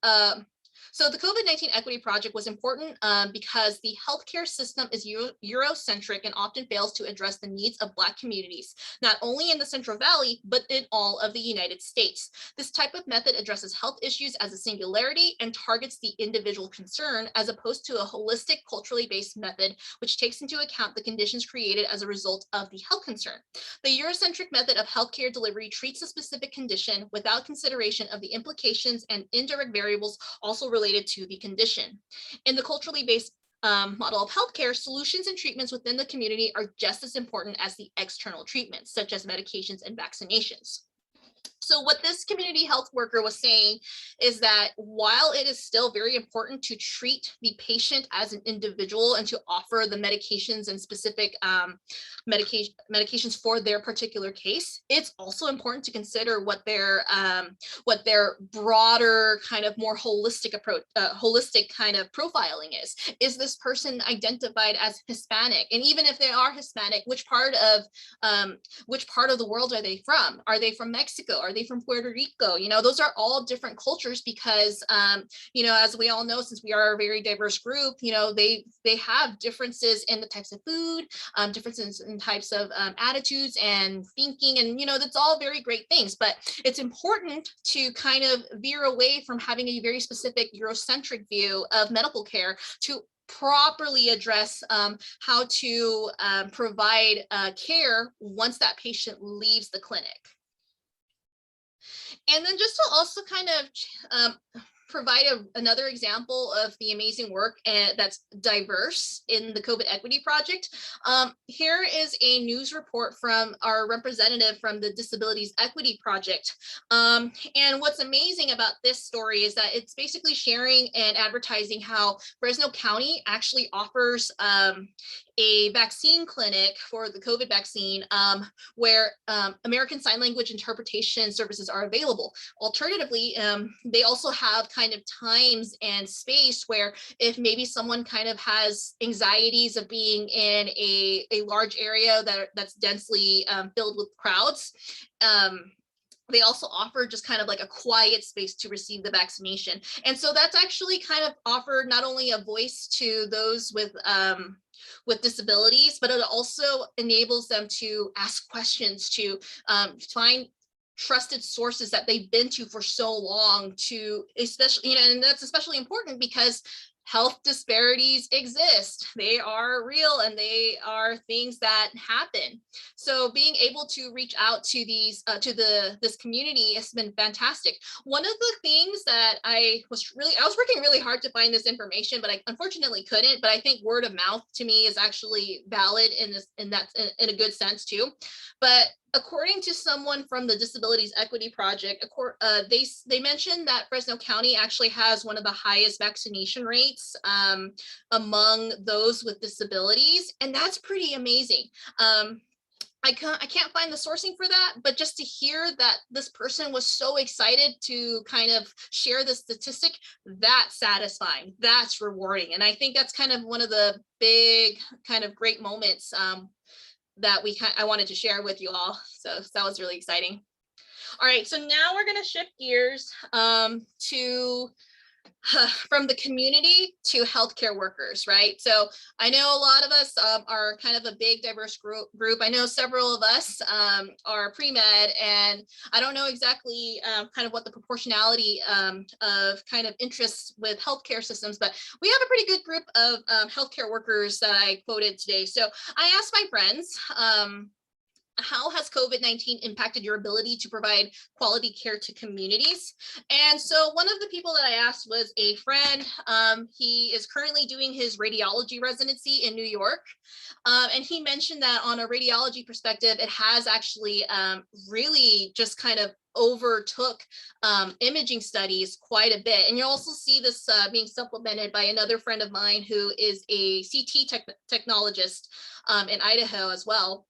So the COVID-19 Equity Project was important because the healthcare system is Eurocentric and often fails to address the needs of Black communities, not only in the Central Valley, but in all of the United States. This type of method addresses health issues as a singularity and targets the individual concern, as opposed to a holistic, culturally based method, which takes into account the conditions created as a result of the health concern. The Eurocentric method of healthcare delivery treats a specific condition without consideration of the implications and indirect variables also related to the condition. In the culturally based model of healthcare, solutions and treatments within the community are just as important as the external treatments, such as medications and vaccinations. So what this community health worker was saying is that while it is still very important to treat the patient as an individual and to offer the medications and specific medications for their particular case, it's also important to consider what their broader kind of more holistic approach, holistic kind of profiling is. Is this person identified as Hispanic? And even if they are Hispanic, which part of the world are they from? Are they from Mexico? Are they from Puerto Rico? You know, those are all different cultures because, you know, as we all know, since we are a very diverse group, you know, they have differences in the types of food, differences in types of attitudes and thinking, and, you know, that's all very great things. But it's important to kind of veer away from having a very specific Eurocentric view of medical care to properly address how to provide care once that patient leaves the clinic. And then just to also kind of provide another example of the amazing work that's diverse in the COVID Equity Project. Here is a news report from our representative from the Disabilities Equity Project. And what's amazing about this story is that it's basically sharing and advertising how Fresno County actually offers a vaccine clinic for the COVID vaccine where American Sign Language interpretation services are available. Alternatively, they also have kind of times and space where if maybe someone kind of has anxieties of being in a large area that's densely filled with crowds, they also offer just kind of like a quiet space to receive the vaccination. And so that's actually kind of offered not only a voice to those with disabilities, but it also enables them to ask questions, to find trusted sources that they've been to for so long, to especially, you know, and that's especially important because health disparities exist. They are real and they are things that happen. So being able to reach out to these this community has been fantastic. One of the things that I was working really hard to find this information, but I unfortunately couldn't. But I think word of mouth to me is actually valid in a good sense too. But according to someone from the Disabilities Equity Project, they mentioned that Fresno County actually has one of the highest vaccination rates among those with disabilities, and that's pretty amazing. I can't find the sourcing for that, but just to hear that this person was so excited to kind of share the statistic, that's satisfying, that's rewarding. And I think that's kind of one of the big kind of great moments that I wanted to share with you all. So that was really exciting. All right, so now we're going to shift gears to from the community to healthcare workers, right? So I know a lot of us are kind of a big diverse group. I know several of us are pre-med, and I don't know exactly kind of what the proportionality of kind of interests with healthcare systems, but we have a pretty good group of healthcare workers that I quoted today. So I asked my friends, how has COVID-19 impacted your ability to provide quality care to communities? And so one of the people that I asked was a friend. He is currently doing his radiology residency in New York. And he mentioned that on a radiology perspective, it has actually really just kind of overtook imaging studies quite a bit. And you'll also see this being supplemented by another friend of mine who is a CT technologist in Idaho as well.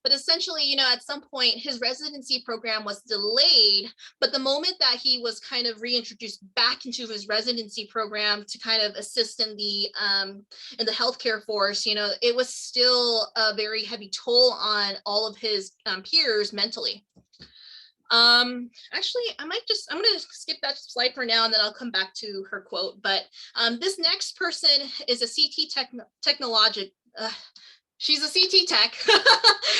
But essentially, you know, at some point his residency program was delayed, but the moment that he was kind of reintroduced back into his residency program to kind of assist in the healthcare force, you know, it was still a very heavy toll on all of his peers mentally. Actually, I'm going to skip that slide for now, and then I'll come back to her quote. But this next person is a CT technologic. She's a CT tech.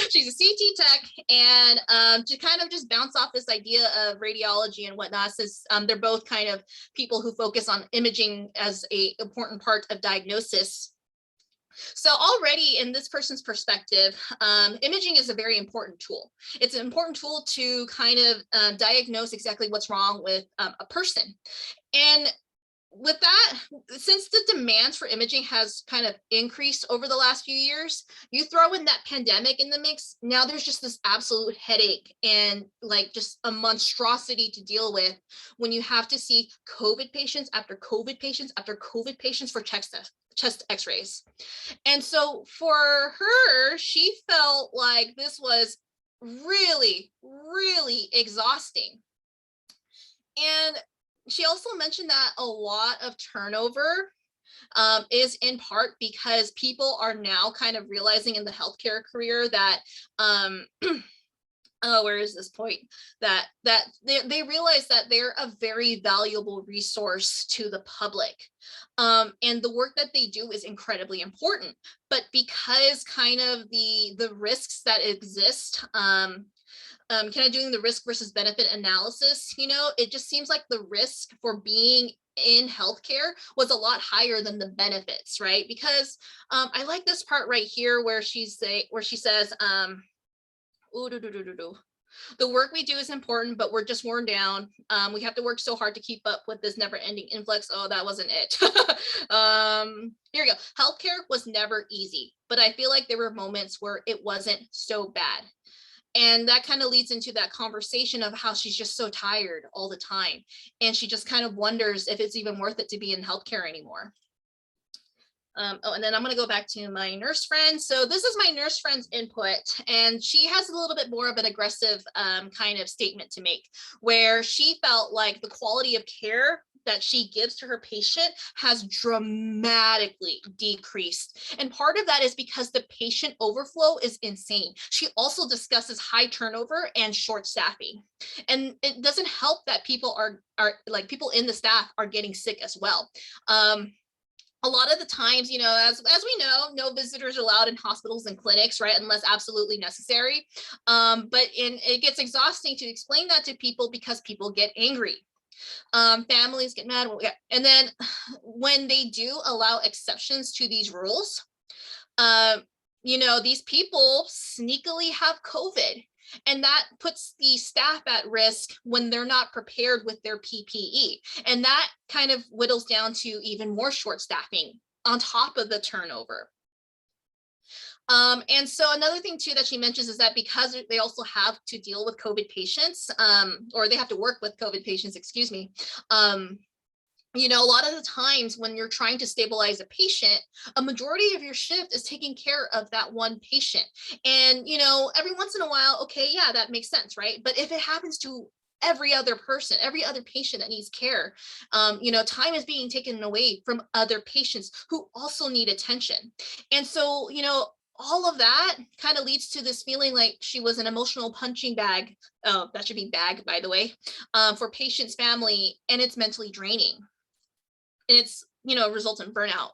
She's a CT tech, and to kind of just bounce off this idea of radiology and whatnot, since they're both kind of people who focus on imaging as an important part of diagnosis. So already in this person's perspective, imaging is a very important tool. It's an important tool to kind of diagnose exactly what's wrong with a person. And with that, since the demands for imaging has kind of increased over the last few years, you throw in that pandemic in the mix, now there's just this absolute headache and like just a monstrosity to deal with when you have to see COVID patients after COVID patients after COVID patients for chest x-rays. And so for her, she felt like this was really, really exhausting. And she also mentioned that a lot of turnover is in part because people are now kind of realizing in the healthcare career that where is this point? That they realize that they're a very valuable resource to the public. And the work that they do is incredibly important. But because kind of the risks that exist, kind of doing the risk versus benefit analysis, you know, it just seems like the risk for being in healthcare was a lot higher than the benefits, right? Because I like this part right here where she says, the work we do is important, but we're just worn down. We have to work so hard to keep up with this never-ending influx. Oh, that wasn't it. Here we go. Healthcare was never easy, but I feel like there were moments where it wasn't so bad. And that kind of leads into that conversation of how she's just so tired all the time. And she just kind of wonders if it's even worth it to be in healthcare anymore. And then I'm going to go back to my nurse friend. So this is my nurse friend's input, and she has a little bit more of an aggressive kind of statement to make, where she felt like the quality of care that she gives to her patient has dramatically decreased. And part of that is because the patient overflow is insane. She also discusses high turnover and short staffing. And it doesn't help that people are like people in the staff are getting sick as well. A lot of the times, you know, as we know, no visitors are allowed in hospitals and clinics, right, unless absolutely necessary. But it gets exhausting to explain that to people because people get angry. Families get mad. And then when they do allow exceptions to these rules, you know, these people sneakily have COVID. And that puts the staff at risk when they're not prepared with their PPE. And that kind of whittles down to even more short staffing on top of the turnover. And so another thing too that she mentions is that because they also have to deal with COVID patients, or they have to work with COVID patients, excuse me, you know, a lot of the times when you're trying to stabilize a patient, a majority of your shift is taking care of that one patient. And, you know, every once in a while, okay, yeah, that makes sense, right? But if it happens to every other person, every other patient that needs care, you know, time is being taken away from other patients who also need attention. And so, you know, all of that kind of leads to this feeling like she was an emotional punching bag. Oh, that should be bag, by the way, for patient's family, and it's mentally draining. And it's, you know, results in burnout.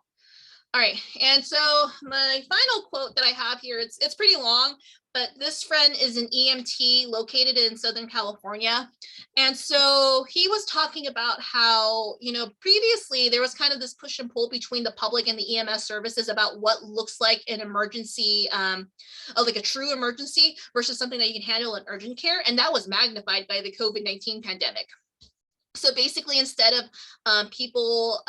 All right, and so my final quote that I have here, it's pretty long, but this friend is an EMT located in Southern California. And so he was talking about how, you know, previously there was kind of this push and pull between the public and the EMS services about what looks like an emergency, like a true emergency versus something that you can handle in urgent care. And that was magnified by the COVID-19 pandemic. So basically, instead of people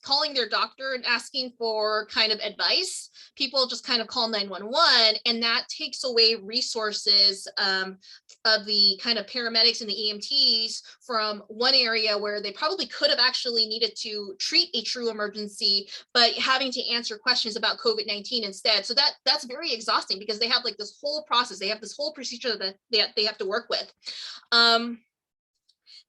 calling their doctor and asking for kind of advice, people just kind of call 911, and that takes away resources of the kind of paramedics and the EMTs from one area where they probably could have actually needed to treat a true emergency, but having to answer questions about COVID-19 instead. So that's very exhausting because they have like this whole process, they have this whole procedure that they have to work with.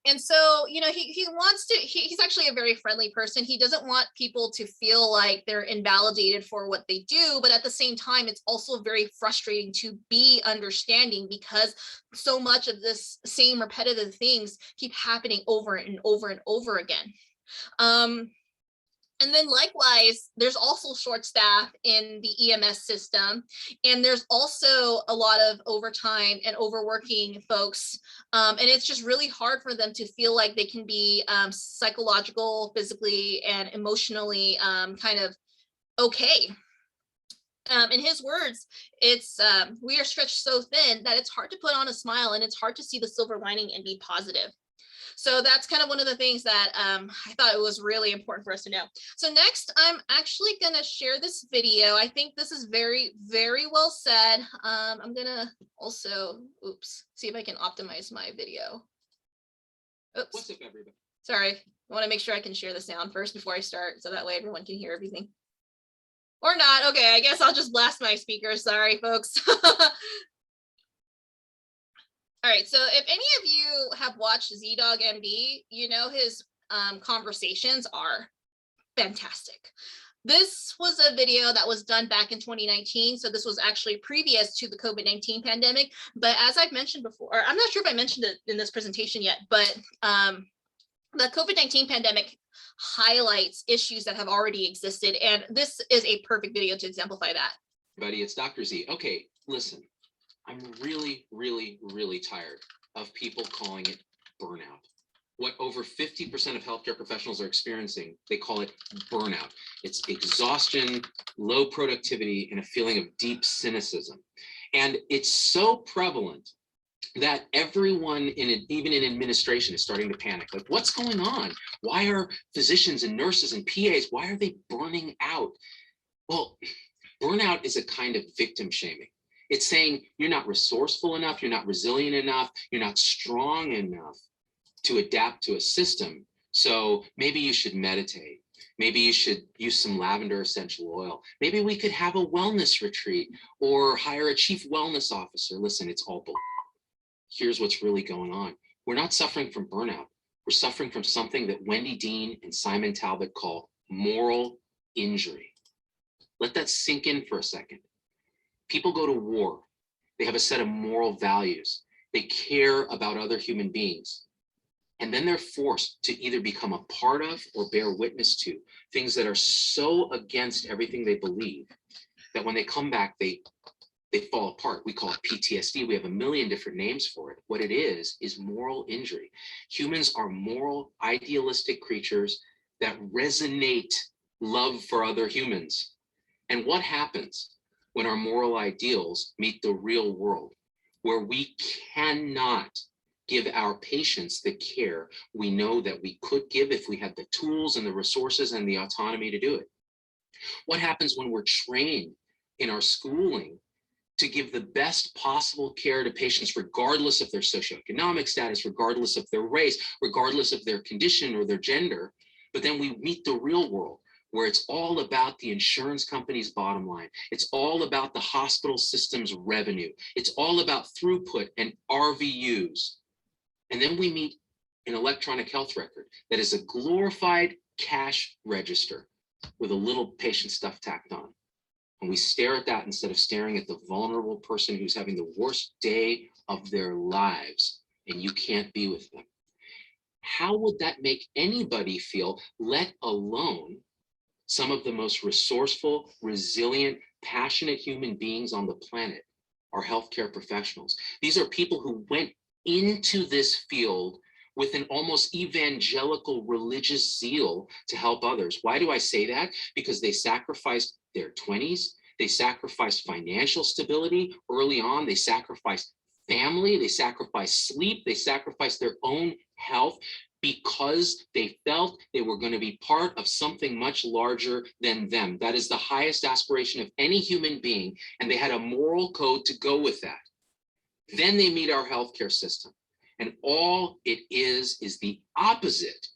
And so, you know, he wants to, he's actually a very friendly person. He doesn't want people to feel like they're invalidated for what they do, but at the same time, it's also very frustrating to be understanding because so much of this same repetitive things keep happening over and over and over again. And then likewise, there's also short staff in the EMS system. And there's also a lot of overtime and overworking folks. And it's just really hard for them to feel like they can be psychological, physically, and emotionally kind of okay. In his words, it's we are stretched so thin that it's hard to put on a smile and it's hard to see the silver lining and be positive. So that's kind of one of the things that I thought it was really important for us to know. So next, I'm actually going to share this video. I think this is very, very well said. I'm going to also, see if I can optimize my video. Oops. What's up, everybody? Sorry, I want to make sure I can share the sound first before I start, so that way everyone can hear everything. Or not. Okay, I guess I'll just blast my speakers. Sorry, folks. All right, so if any of you have watched ZDogg MD, you know his conversations are fantastic. This was a video that was done back in 2019, so this was actually previous to the COVID-19 pandemic. But as I've mentioned before, or I'm not sure if I mentioned it in this presentation yet, but the COVID-19 pandemic highlights issues that have already existed, and this is a perfect video to exemplify that. Everybody, it's Dr. Z. Okay, listen. I'm really, really, really tired of people calling it burnout. What over 50% of healthcare professionals are experiencing, they call it burnout. It's exhaustion, low productivity, and a feeling of deep cynicism. And it's so prevalent that everyone even in administration is starting to panic. Like, what's going on? Why are physicians and nurses and PAs, why are they burning out? Well, burnout is a kind of victim shaming. It's saying you're not resourceful enough, you're not resilient enough, you're not strong enough to adapt to a system. So maybe you should meditate. Maybe you should use some lavender essential oil. Maybe we could have a wellness retreat or hire a chief wellness officer. Listen, it's all bull. Here's what's really going on. We're not suffering from burnout. We're suffering from something that Wendy Dean and Simon Talbot call moral injury. Let that sink in for a second. People go to war. They have a set of moral values. They care about other human beings. And then they're forced to either become a part of or bear witness to things that are so against everything they believe that when they come back, they fall apart. We call it PTSD. We have a million different names for it. What it is moral injury. Humans are moral, idealistic creatures that resonate love for other humans. And what happens when our moral ideals meet the real world, where we cannot give our patients the care we know that we could give if we had the tools and the resources and the autonomy to do it? What happens when we're trained in our schooling to give the best possible care to patients, regardless of their socioeconomic status, regardless of their race, regardless of their condition or their gender, but then we meet the real world, where it's all about the insurance company's bottom line. It's all about the hospital system's revenue. It's all about throughput and RVUs. And then we meet an electronic health record that is a glorified cash register with a little patient stuff tacked on. And we stare at that instead of staring at the vulnerable person who's having the worst day of their lives, and you can't be with them. How would that make anybody feel, let alone some of the most resourceful, resilient, passionate human beings on the planet are healthcare professionals? These are people who went into this field with an almost evangelical religious zeal to help others. Why do I say that? Because they sacrificed their 20s, they sacrificed financial stability early on, they sacrificed family, they sacrificed sleep, they sacrificed their own health because they felt they were going to be part of something much larger than them. That is the highest aspiration of any human being, and they had a moral code to go with that. Then they meet our healthcare system, and all it is the opposite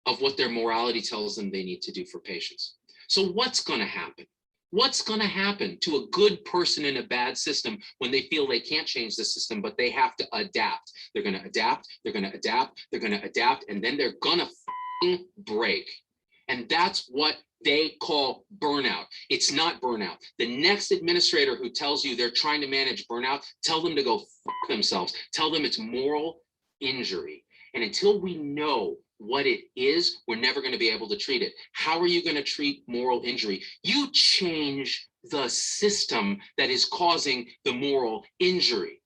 of what their morality tells them they need to do for patients. So what's going to happen? What's going to happen to a good person in a bad system when they feel they can't change the system, but they have to adapt? They're going to adapt, they're going to adapt, they're going to adapt, and then they're going to break. And that's what they call burnout. It's not burnout. The next administrator who tells you they're trying to manage burnout, tell them to go themselves. Tell them it's moral injury. And until we know what it is, we're never going to be able to treat it. How are you going to treat moral injury? You change the system that is causing the moral injury.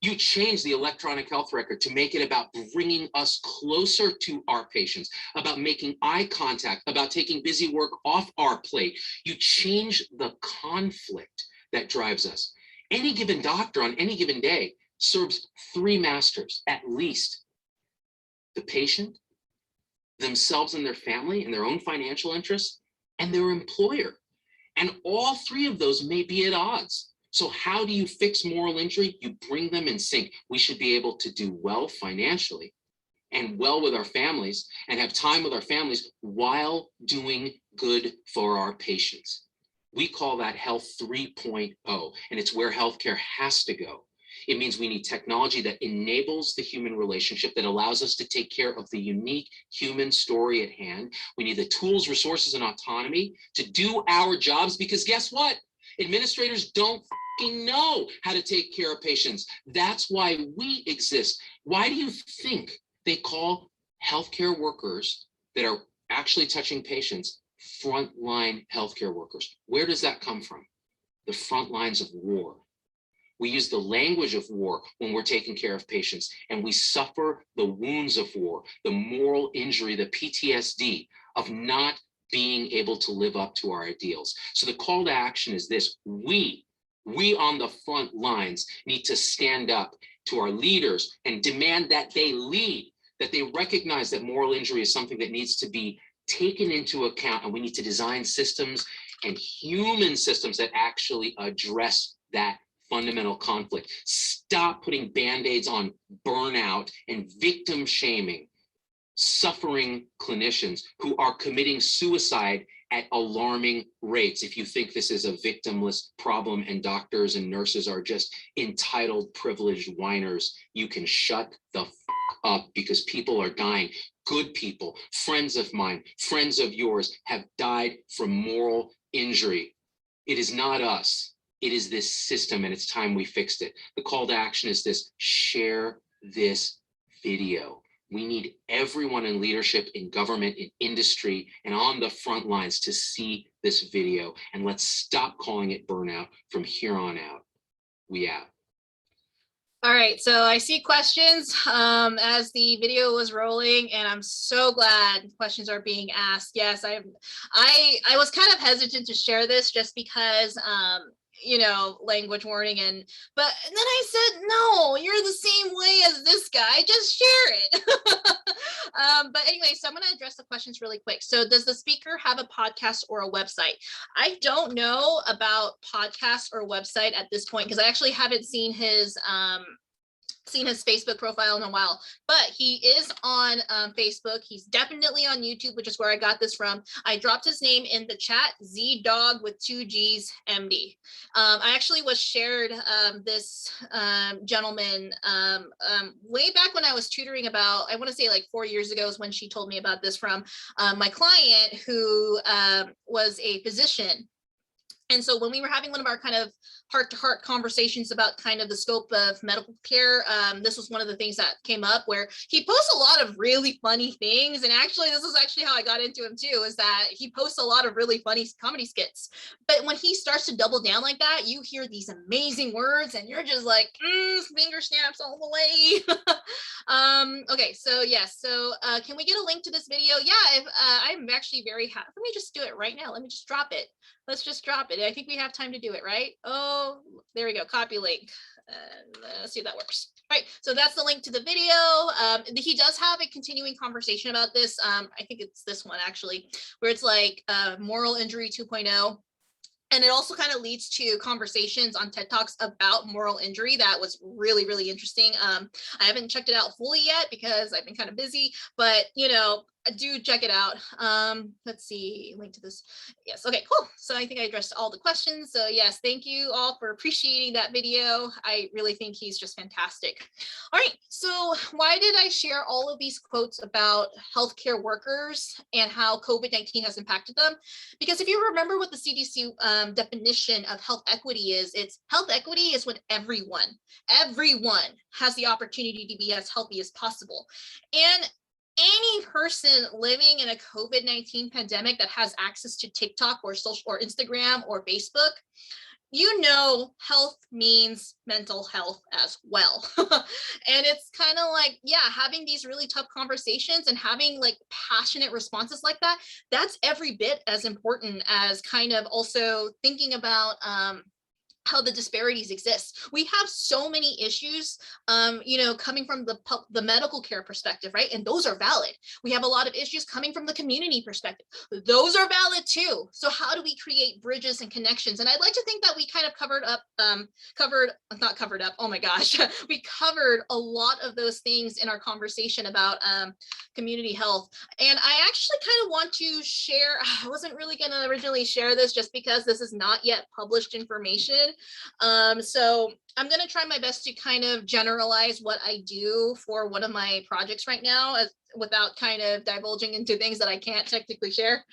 You change the electronic health record to make it about bringing us closer to our patients, about making eye contact, about taking busy work off our plate. You change the conflict that drives us. Any given doctor on any given day serves three masters, at least: the patient, themselves and their family and their own financial interests, and their employer. And all three of those may be at odds. So how do you fix moral injury? You bring them in sync. We should be able to do well financially and well with our families and have time with our families while doing good for our patients. We call that Health 3.0, and it's where healthcare has to go. It means we need technology that enables the human relationship, that allows us to take care of the unique human story at hand. We need the tools, resources, and autonomy to do our jobs, because guess what? Administrators don't know how to take care of patients. That's why we exist. Why do you think they call healthcare workers that are actually touching patients frontline healthcare workers? Where does that come from? The front lines of war. We use the language of war when we're taking care of patients, and we suffer the wounds of war, the moral injury, the PTSD of not being able to live up to our ideals. So the call to action is this: we on the front lines need to stand up to our leaders and demand that they lead, that they recognize that moral injury is something that needs to be taken into account, and we need to design systems and human systems that actually address that fundamental conflict. Stop putting band-aids on burnout and victim shaming suffering clinicians who are committing suicide at alarming rates. If you think this is a victimless problem and doctors and nurses are just entitled, privileged whiners, you can shut the f up because people are dying. Good people, friends of mine, friends of yours have died from moral injury. It is not us. It is this system, and it's time we fixed it. The call to action is this: share this video. We need everyone in leadership, in government, in industry, and on the front lines to see this video. And let's stop calling it burnout from here on out. We out. All right, so I see questions as the video was rolling, and I'm so glad questions are being asked. Yes, I was kind of hesitant to share this just because language warning, but then I said, no, you're the same way as this guy, just share it. But anyway, so I'm going to address the questions really quick. So does the speaker have a podcast or a website? I don't know about podcast or website at this point because I actually haven't seen his Facebook profile in a while, but he is on Facebook. He's definitely on YouTube, which is where I got this from. I dropped his name in the chat, ZDog with 2 G's MD. I actually was shared this gentleman way back when I was tutoring about, I want to say like 4 years ago is when she told me about this from my client who was a physician. And so when we were having one of our kind of heart-to-heart conversations about kind of the scope of medical care, this was one of the things that came up where he posts a lot of really funny things. And actually, this is actually how I got into him too, is that he posts a lot of really funny comedy skits. But when he starts to double down like that, you hear these amazing words and you're just like, finger snaps all the way. Okay, so yes. So can we get a link to this video? Yeah, I'm actually very happy. Let me just do it right now. Let me just drop it. Let's just drop it. I think we have time to do it, right? Oh, there we go. Copy link. Let's see if that works. All right, so that's the link to the video. He does have a continuing conversation about this. I think it's this one actually, where it's like moral injury 2.0. And it also kind of leads to conversations on TED Talks about moral injury. That was really, really interesting. I haven't checked it out fully yet because I've been kind of busy, but do check it out. Let's see, link to this. Yes, okay, cool. So I think I addressed all the questions. So yes, thank you all for appreciating that video. I really think he's just fantastic. All right, so why did I share all of these quotes about healthcare workers and how COVID-19 has impacted them? Because if you remember what the CDC definition of health equity is, it's health equity is when everyone has the opportunity to be as healthy as possible. And any person living in a COVID-19 pandemic that has access to TikTok or social or Instagram or Facebook, health means mental health as well. And it's kind of like, yeah, having these really tough conversations and having like passionate responses like that, that's every bit as important as kind of also thinking about how the disparities exist. We have so many issues, coming from the medical care perspective, right? And those are valid. We have a lot of issues coming from the community perspective. Those are valid too. So how do we create bridges and connections? And I'd like to think that we kind of we covered a lot of those things in our conversation about community health. And I actually kind of want to share, I wasn't really going to originally share this just because this is not yet published information. So I'm going to try my best to kind of generalize what I do for one of my projects right now without kind of divulging into things that I can't technically share.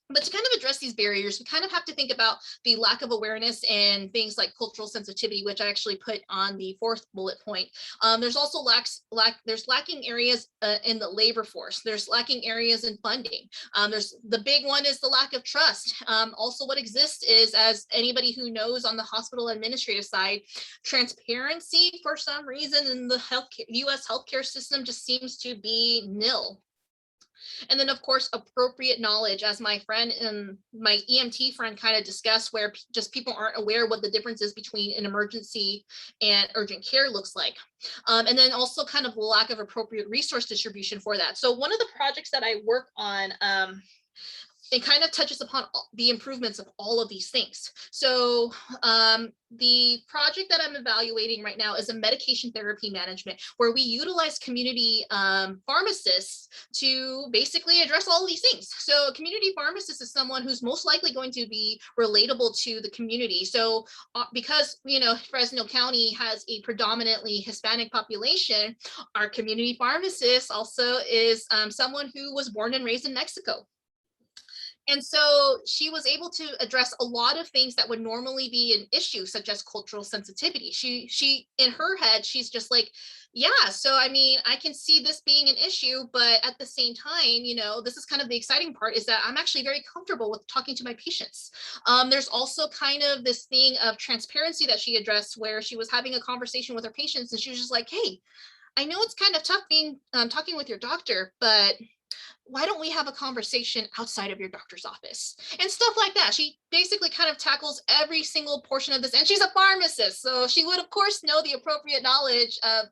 But to kind of address these barriers, we kind of have to think about the lack of awareness and things like cultural sensitivity, which I actually put on the 4th bullet point. There's also lacking areas in the labor force. There's lacking areas in funding. There's the big one is the lack of trust. Also what exists is, as anybody who knows on the hospital administrative side, transparency for some reason in the US healthcare system just seems to be nil. And then, of course, appropriate knowledge, as my friend and my EMT friend kind of discussed, where just people aren't aware what the difference is between an emergency and urgent care looks like. And then also kind of lack of appropriate resource distribution for that. So one of the projects that I work on it kind of touches upon the improvements of all of these things. So the project that I'm evaluating right now is a medication therapy management, where we utilize community pharmacists to basically address all of these things. So a community pharmacist is someone who's most likely going to be relatable to the community. So because, you know, Fresno County has a predominantly Hispanic population, our community pharmacist also is someone who was born and raised in Mexico. And so she was able to address a lot of things that would normally be an issue, such as cultural sensitivity. She in her head, she's just like, yeah, so I mean, I can see this being an issue, but at the same time, you know, this is kind of the exciting part, is that I'm actually very comfortable with talking to my patients. There's also kind of this thing of transparency that she addressed, where she was having a conversation with her patients, and she was just like, hey, I know it's kind of tough being talking with your doctor, but why don't we have a conversation outside of your doctor's office and stuff like that. She basically kind of tackles every single portion of this, and she's a pharmacist, so she would of course know the appropriate knowledge of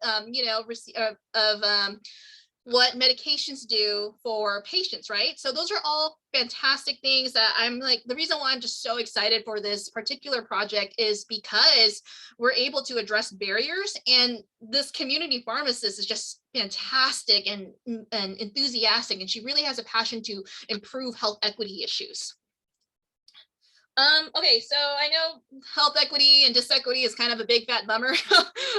what medications do for patients, right? So those are all fantastic things that I'm like, the reason why I'm just so excited for this particular project is because we're able to address barriers, and this community pharmacist is just fantastic and enthusiastic, and she really has a passion to improve health equity issues. Okay, so I know health equity and disequity is kind of a big fat bummer. So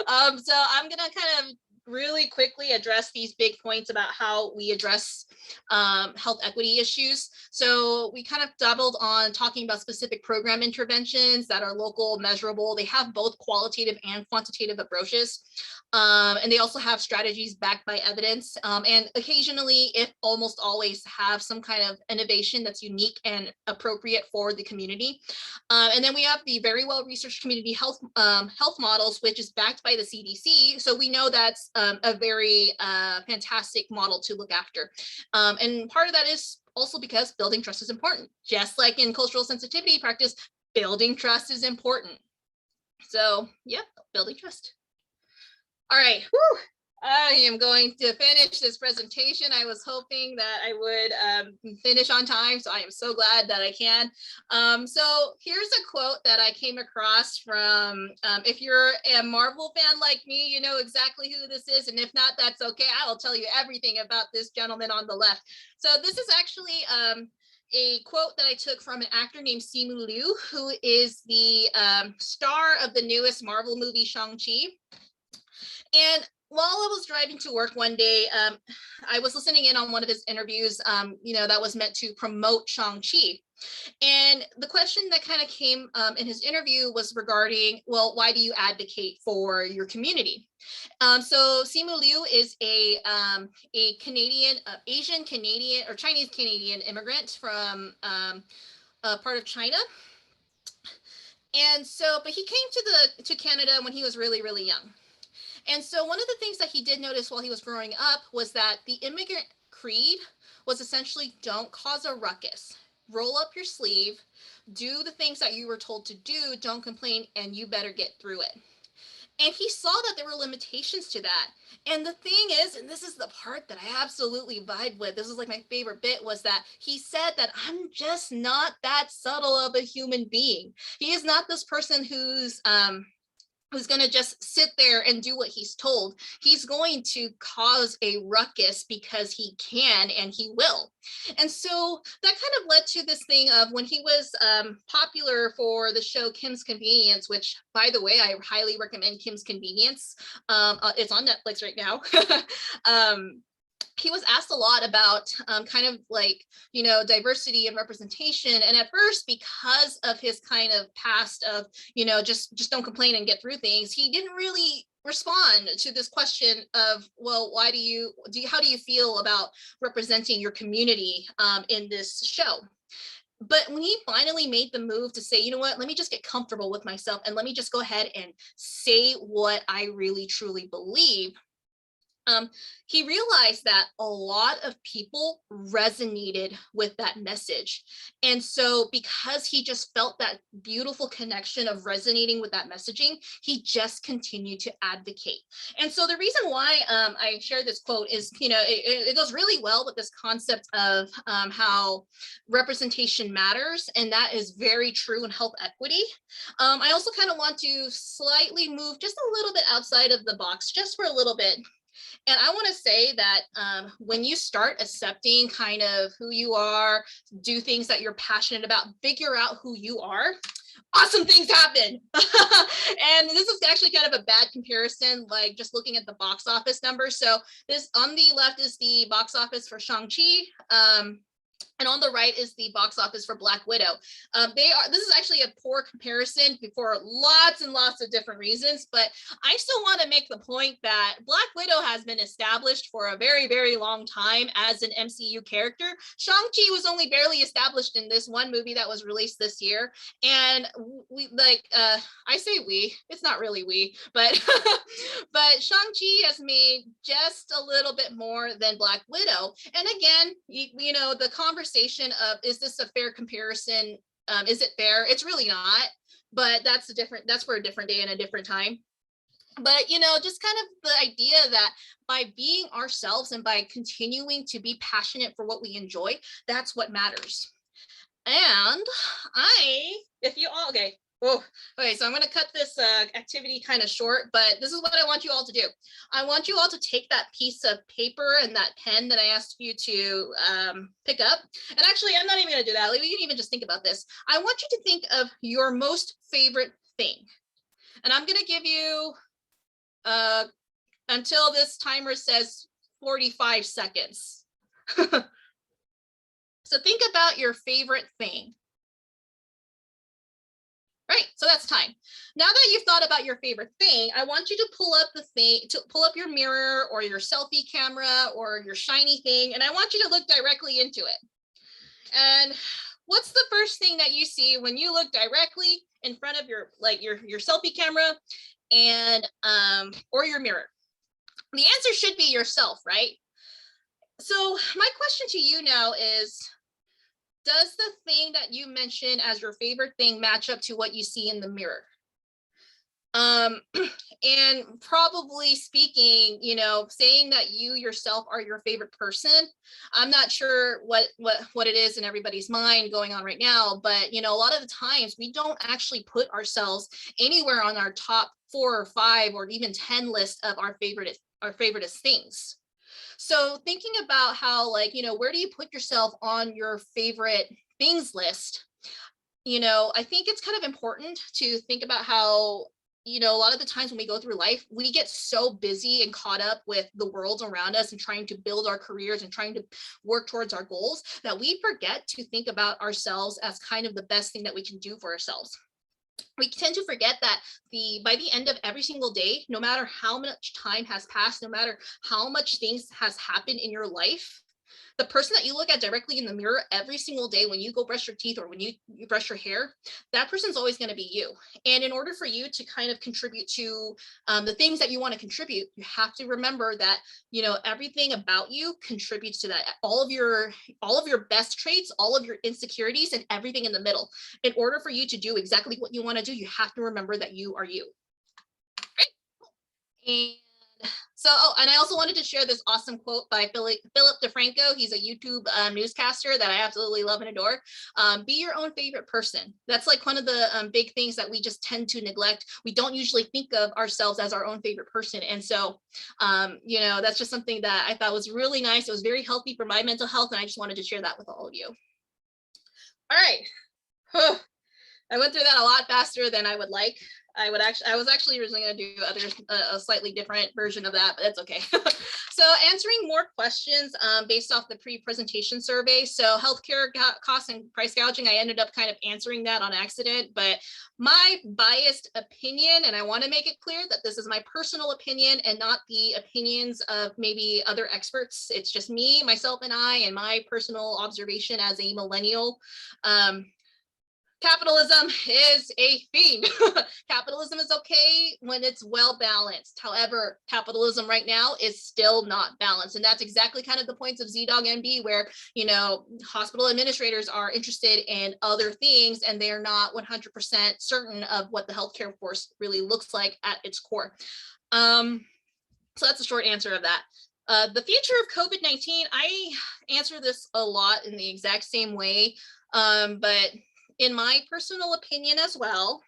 I'm gonna kind of really quickly address these big points about how we address health equity issues. So we kind of doubled on talking about specific program interventions that are local, measurable. They have both qualitative and quantitative approaches. And they also have strategies backed by evidence, and occasionally, if almost always, have some kind of innovation that's unique and appropriate for the community. And then we have the very well researched community health models, which is backed by the CDC. So we know that's a very fantastic model to look after. And part of that is also because building trust is important. Just like in cultural sensitivity practice, building trust is important. So yeah, building trust. All right, whew. I am going to finish this presentation. I was hoping that I would finish on time, so I am so glad that I can. So here's a quote that I came across from, if you're a Marvel fan like me, you know exactly who this is, and if not, that's okay. I will tell you everything about this gentleman on the left. So this is actually a quote that I took from an actor named Simu Liu, who is the star of the newest Marvel movie, Shang-Chi. And while I was driving to work one day, I was listening in on one of his interviews, you know, that was meant to promote Shang-Chi. And the question that kind of came in his interview was regarding, well, why do you advocate for your community? So Simu Liu is a Canadian, Asian Canadian or Chinese Canadian immigrant from a part of China. And so, but he came to Canada when he was really, really young. And so one of the things that he did notice while he was growing up was that the immigrant creed was essentially, don't cause a ruckus, roll up your sleeve, do the things that you were told to do, don't complain, and you better get through it. And he saw that there were limitations to that. And the thing is, and this is the part that I absolutely vibe with, this is like my favorite bit, was that he said that I'm just not that subtle of a human being. He is not this person who's going to just sit there and do what he's told. He's going to cause a ruckus because he can, and he will. And so that kind of led to this thing of when he was popular for the show Kim's Convenience, which, by the way, I highly recommend Kim's Convenience. It's on Netflix right now. He was asked a lot about kind of like, you know, diversity and representation. And at first, because of his kind of past of, you know, just don't complain and get through things, he didn't really respond to this question of, well, how do you feel about representing your community in this show? But when he finally made the move to say, you know what, let me just get comfortable with myself and let me just go ahead and say what I really truly believe, he realized that a lot of people resonated with that message. And so because he just felt that beautiful connection of resonating with that messaging, he just continued to advocate. And so the reason why I share this quote is, it goes really well with this concept of how representation matters. And that is very true in health equity. I also kind of want to slightly move just a little bit outside of the box, just for a little bit. And I want to say that when you start accepting kind of who you are, do things that you're passionate about, figure out who you are, awesome things happen. And this is actually kind of a bad comparison, like just looking at the box office numbers. So this on the left is the box office for Shang-Chi. And on the right is the box office for Black Widow. This is actually a poor comparison for lots and lots of different reasons, but I still want to make the point that Black Widow has been established for a very, very long time as an MCU character. Shang-Chi was only barely established in this one movie that was released this year. And I say we, it's not really we, but, but Shang-Chi has made just a little bit more than Black Widow. And again, the conversation of, is this a fair comparison? Is it fair? It's really not, but that's for a different day and a different time. But, just kind of the idea that by being ourselves and by continuing to be passionate for what we enjoy, that's what matters. And so I'm going to cut this activity kind of short, but this is what I want you all to do. I want you all to take that piece of paper and that pen that I asked you to pick up. And actually, I'm not even going to do that. We can even just think about this. I want you to think of your most favorite thing. And I'm going to give you until this timer says 45 seconds. So think about your favorite thing. Right, so that's time. Now that you've thought about your favorite thing, I want you to pull up your mirror or your selfie camera or your shiny thing, and I want you to look directly into it. And what's the first thing that you see when you look directly in front of your selfie camera and or your mirror? The answer should be yourself, right? So my question to you now is, does the thing that you mentioned as your favorite thing match up to what you see in the mirror? And probably speaking, saying that you yourself are your favorite person. I'm not sure what it is in everybody's mind going on right now, but a lot of the times we don't actually put ourselves anywhere on our top 4 or 5 or even 10 list of our favoriteest things. So thinking about how, where do you put yourself on your favorite things list? I think it's kind of important to think about how, a lot of the times when we go through life, we get so busy and caught up with the world around us and trying to build our careers and trying to work towards our goals that we forget to think about ourselves as kind of the best thing that we can do for ourselves. We tend to forget that by the end of every single day, no matter how much time has passed, no matter how much things has happened in your life, the person that you look at directly in the mirror every single day when you go brush your teeth or when you brush your hair, that person's always going to be you. And in order for you to kind of contribute to the things that you want to contribute, you have to remember that, everything about you contributes to that. All of your best traits, all of your insecurities, and everything in the middle. In order for you to do exactly what you want to do, you have to remember that you are you. Right? And I also wanted to share this awesome quote by Philip DeFranco. He's a YouTube newscaster that I absolutely love and adore. Be your own favorite person. That's like one of the big things that we just tend to neglect. We don't usually think of ourselves as our own favorite person. And so, that's just something that I thought was really nice. It was very healthy for my mental health. And I just wanted to share that with all of you. All right. I went through that a lot faster than I would like. I was actually originally going to do a slightly different version of that, but that's okay. So answering more questions based off the pre-presentation survey. So healthcare costs and price gouging, I ended up kind of answering that on accident, but my biased opinion, and I want to make it clear that this is my personal opinion and not the opinions of maybe other experts. It's just me, myself, and I, and my personal observation as a millennial. capitalism is a fiend. Capitalism is okay when it's well balanced. However, capitalism right now is still not balanced. And that's exactly kind of the points of ZDoggMD, where, you know, hospital administrators are interested in other things and they're not 100% certain of what the healthcare force really looks like at its core. So that's a short answer of that. The future of COVID-19, I answer this a lot in the exact same way, but in my personal opinion as well,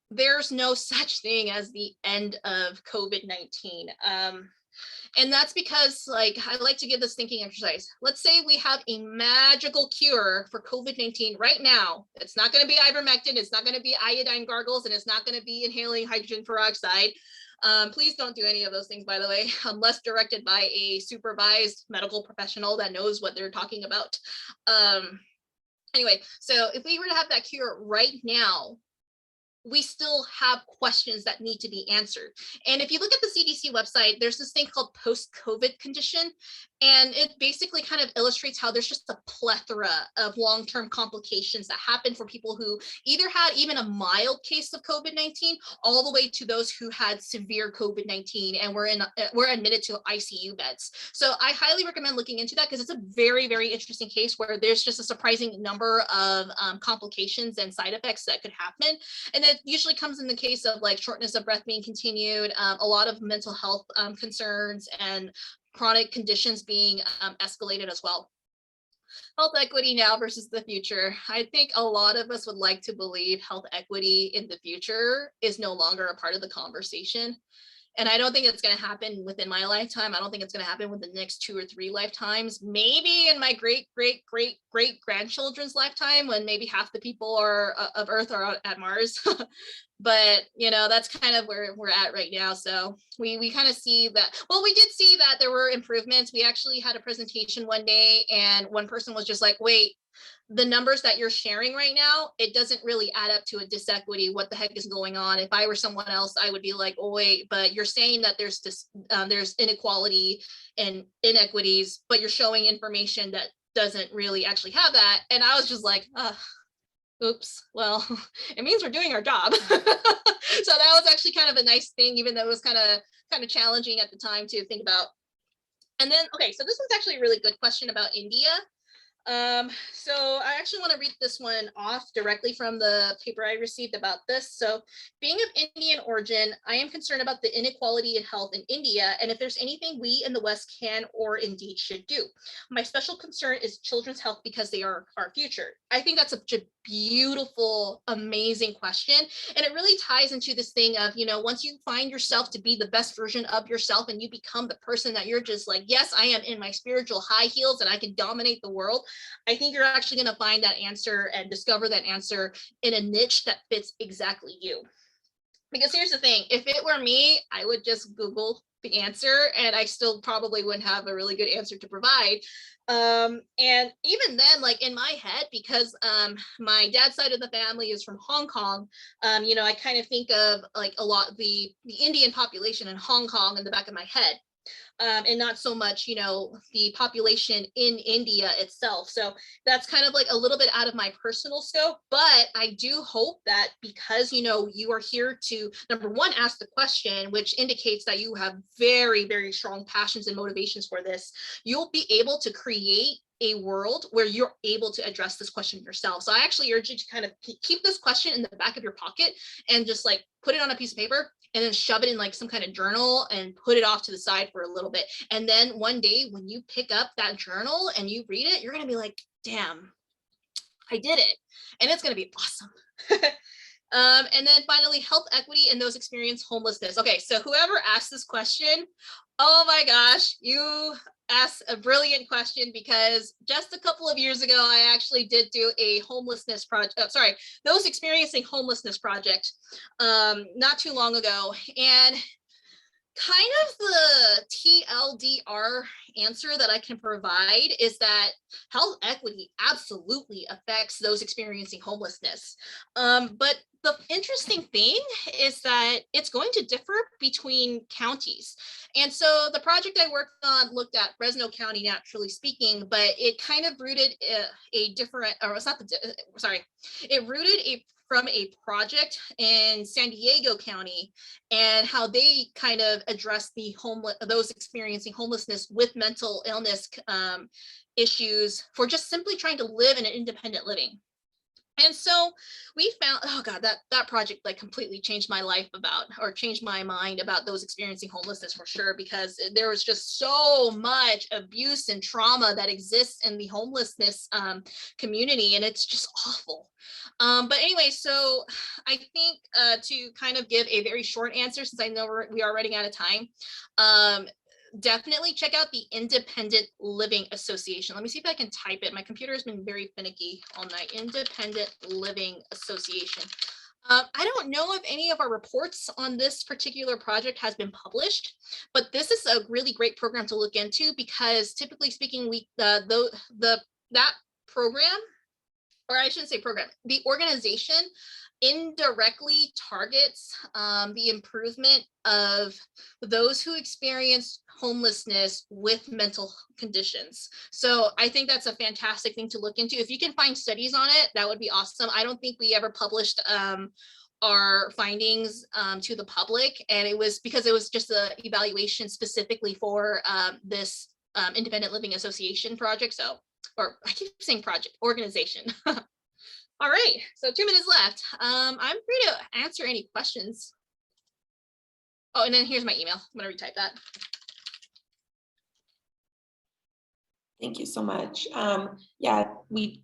there's no such thing as the end of COVID-19. And that's because, like, I like to give this thinking exercise. Let's say we have a magical cure for COVID-19 right now. It's not going to be ivermectin, it's not going to be iodine gargles, and it's not going to be inhaling hydrogen peroxide. Please don't do any of those things, by the way, unless directed by a supervised medical professional that knows what they're talking about. Anyway, so if we were to have that cure right now, we still have questions that need to be answered. And if you look at the CDC website, there's this thing called post-COVID condition. And it basically kind of illustrates how there's just a plethora of long-term complications that happen for people who either had even a mild case of COVID-19 all the way to those who had severe COVID-19 and were admitted to ICU beds. So I highly recommend looking into that, because it's a very, very interesting case where there's just a surprising number of complications and side effects that could happen. And it usually comes in the case of like shortness of breath being continued, a lot of mental health concerns, and chronic conditions being escalated as well. Health equity now versus the future. I think a lot of us would like to believe health equity in the future is no longer a part of the conversation. And I don't think it's going to happen within my lifetime. I don't think it's going to happen within the next 2 or 3 lifetimes. Maybe in my great grandchildren's lifetime, when maybe half the people of Earth are at Mars. But, you know, that's kind of where we're at right now. So we kind of see that. Well, we did see that there were improvements. We actually had a presentation one day, and one person was just like, wait, the numbers that you're sharing right now, it doesn't really add up to a disequity. What the heck is going on? If I were someone else, I would be like, oh wait, but you're saying that there's this, there's inequality and inequities, but you're showing information that doesn't really actually have that. And I was just like, oops, well, it means we're doing our job. So that was actually kind of a nice thing, even though it was kind of challenging at the time to think about. And then, okay, so this was actually a really good question about India. So I actually want to read this one off directly from the paper I received about this. So, being of Indian origin, I am concerned about the inequality in health in India, and if there's anything we in the West can or indeed should do. My special concern is children's health, because they are our future. I think that's a beautiful, amazing question. And it really ties into this thing of, you know, once you find yourself to be the best version of yourself and you become the person that you're just like, yes, I am in my spiritual high heels and I can dominate the world. I think you're actually going to find that answer and discover that answer in a niche that fits exactly you. Because here's the thing, if it were me, I would just Google the answer and I still probably wouldn't have a really good answer to provide. And even then, like in my head, because my dad's side of the family is from Hong Kong, you know, I kind of think of like a lot the Indian population in Hong Kong in the back of my head. And not so much, you know, the population in India itself. So that's kind of like a little bit out of my personal scope, but I do hope that because, you know, you are here to, number one, ask the question, which indicates that you have very, very strong passions and motivations for this, you'll be able to create a world where you're able to address this question yourself. So I actually urge you to kind of keep this question in the back of your pocket and just like put it on a piece of paper and then shove it in like some kind of journal and put it off to the side for a little bit. And then one day when you pick up that journal and you read it, you're going to be like, damn, I did it. And it's going to be awesome. And then finally, health equity and those experience homelessness. Okay, so whoever asked this question, oh my gosh, you asked a brilliant question, because just a couple of years ago, I actually did do a homelessness project, those experiencing homelessness project, not too long ago. And kind of the TLDR answer that I can provide is that health equity absolutely affects those experiencing homelessness. But the interesting thing is that it's going to differ between counties. And so the project I worked on looked at Fresno County, naturally speaking, but it kind of rooted a different, or it's not the, sorry, it rooted from a project in San Diego County and how they kind of address those experiencing homelessness with mental illness issues for just simply trying to live in an independent living. And so we found, oh God, that project like completely changed my life changed my mind about those experiencing homelessness for sure, because there was just so much abuse and trauma that exists in the homelessness community, and it's just awful. But anyway, so I think to kind of give a very short answer, since I know we are running out of time, definitely check out the Independent Living Association. Let me see if I can type it. My computer has been very finicky all night. Independent Living Association. I don't know if any of our reports on this particular project has been published, but this is a really great program to look into, because typically speaking, that program, or I shouldn't say program, the organization indirectly targets the improvement of those who experience homelessness with mental conditions. So I think that's a fantastic thing to look into. If you can find studies on it, that would be awesome. I don't think we ever published our findings to the public, and it was because it was just an evaluation specifically for this Independent Living Association project. So, or I keep saying project, organization. All right, so 2 minutes left. I'm free to answer any questions. Oh, and then here's my email. I'm gonna retype that. Thank you so much. Yeah, we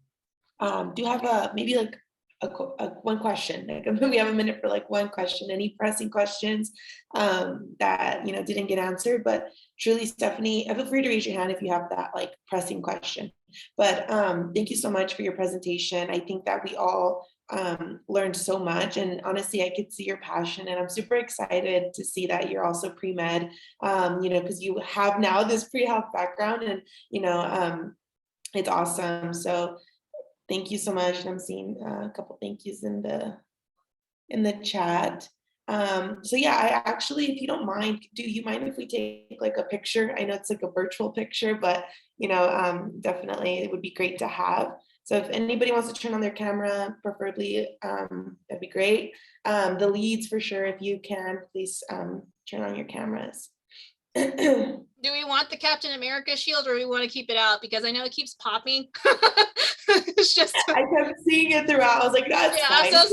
do have maybe like a one question. Like we have a minute for like one question. Any pressing questions that didn't get answered? But truly, Stephanie, feel free to raise your hand if you have that like pressing question. But thank you so much for your presentation. I think that we all learned so much, and honestly, I could see your passion, and I'm super excited to see that you're also pre-med, because you have now this pre-health background, and it's awesome. So thank you so much. And I'm seeing a couple thank yous in the chat. So yeah, I actually, if you don't mind, do you mind if we take like a picture? I know it's like a virtual picture, but definitely it would be great to have. So if anybody wants to turn on their camera, preferably, that'd be great. The leads for sure, if you can, please turn on your cameras. Do we want the Captain America shield, or do we want to keep it out? Because I know it keeps popping. It's just, I kept seeing it throughout. I was like, that's yeah, fine. so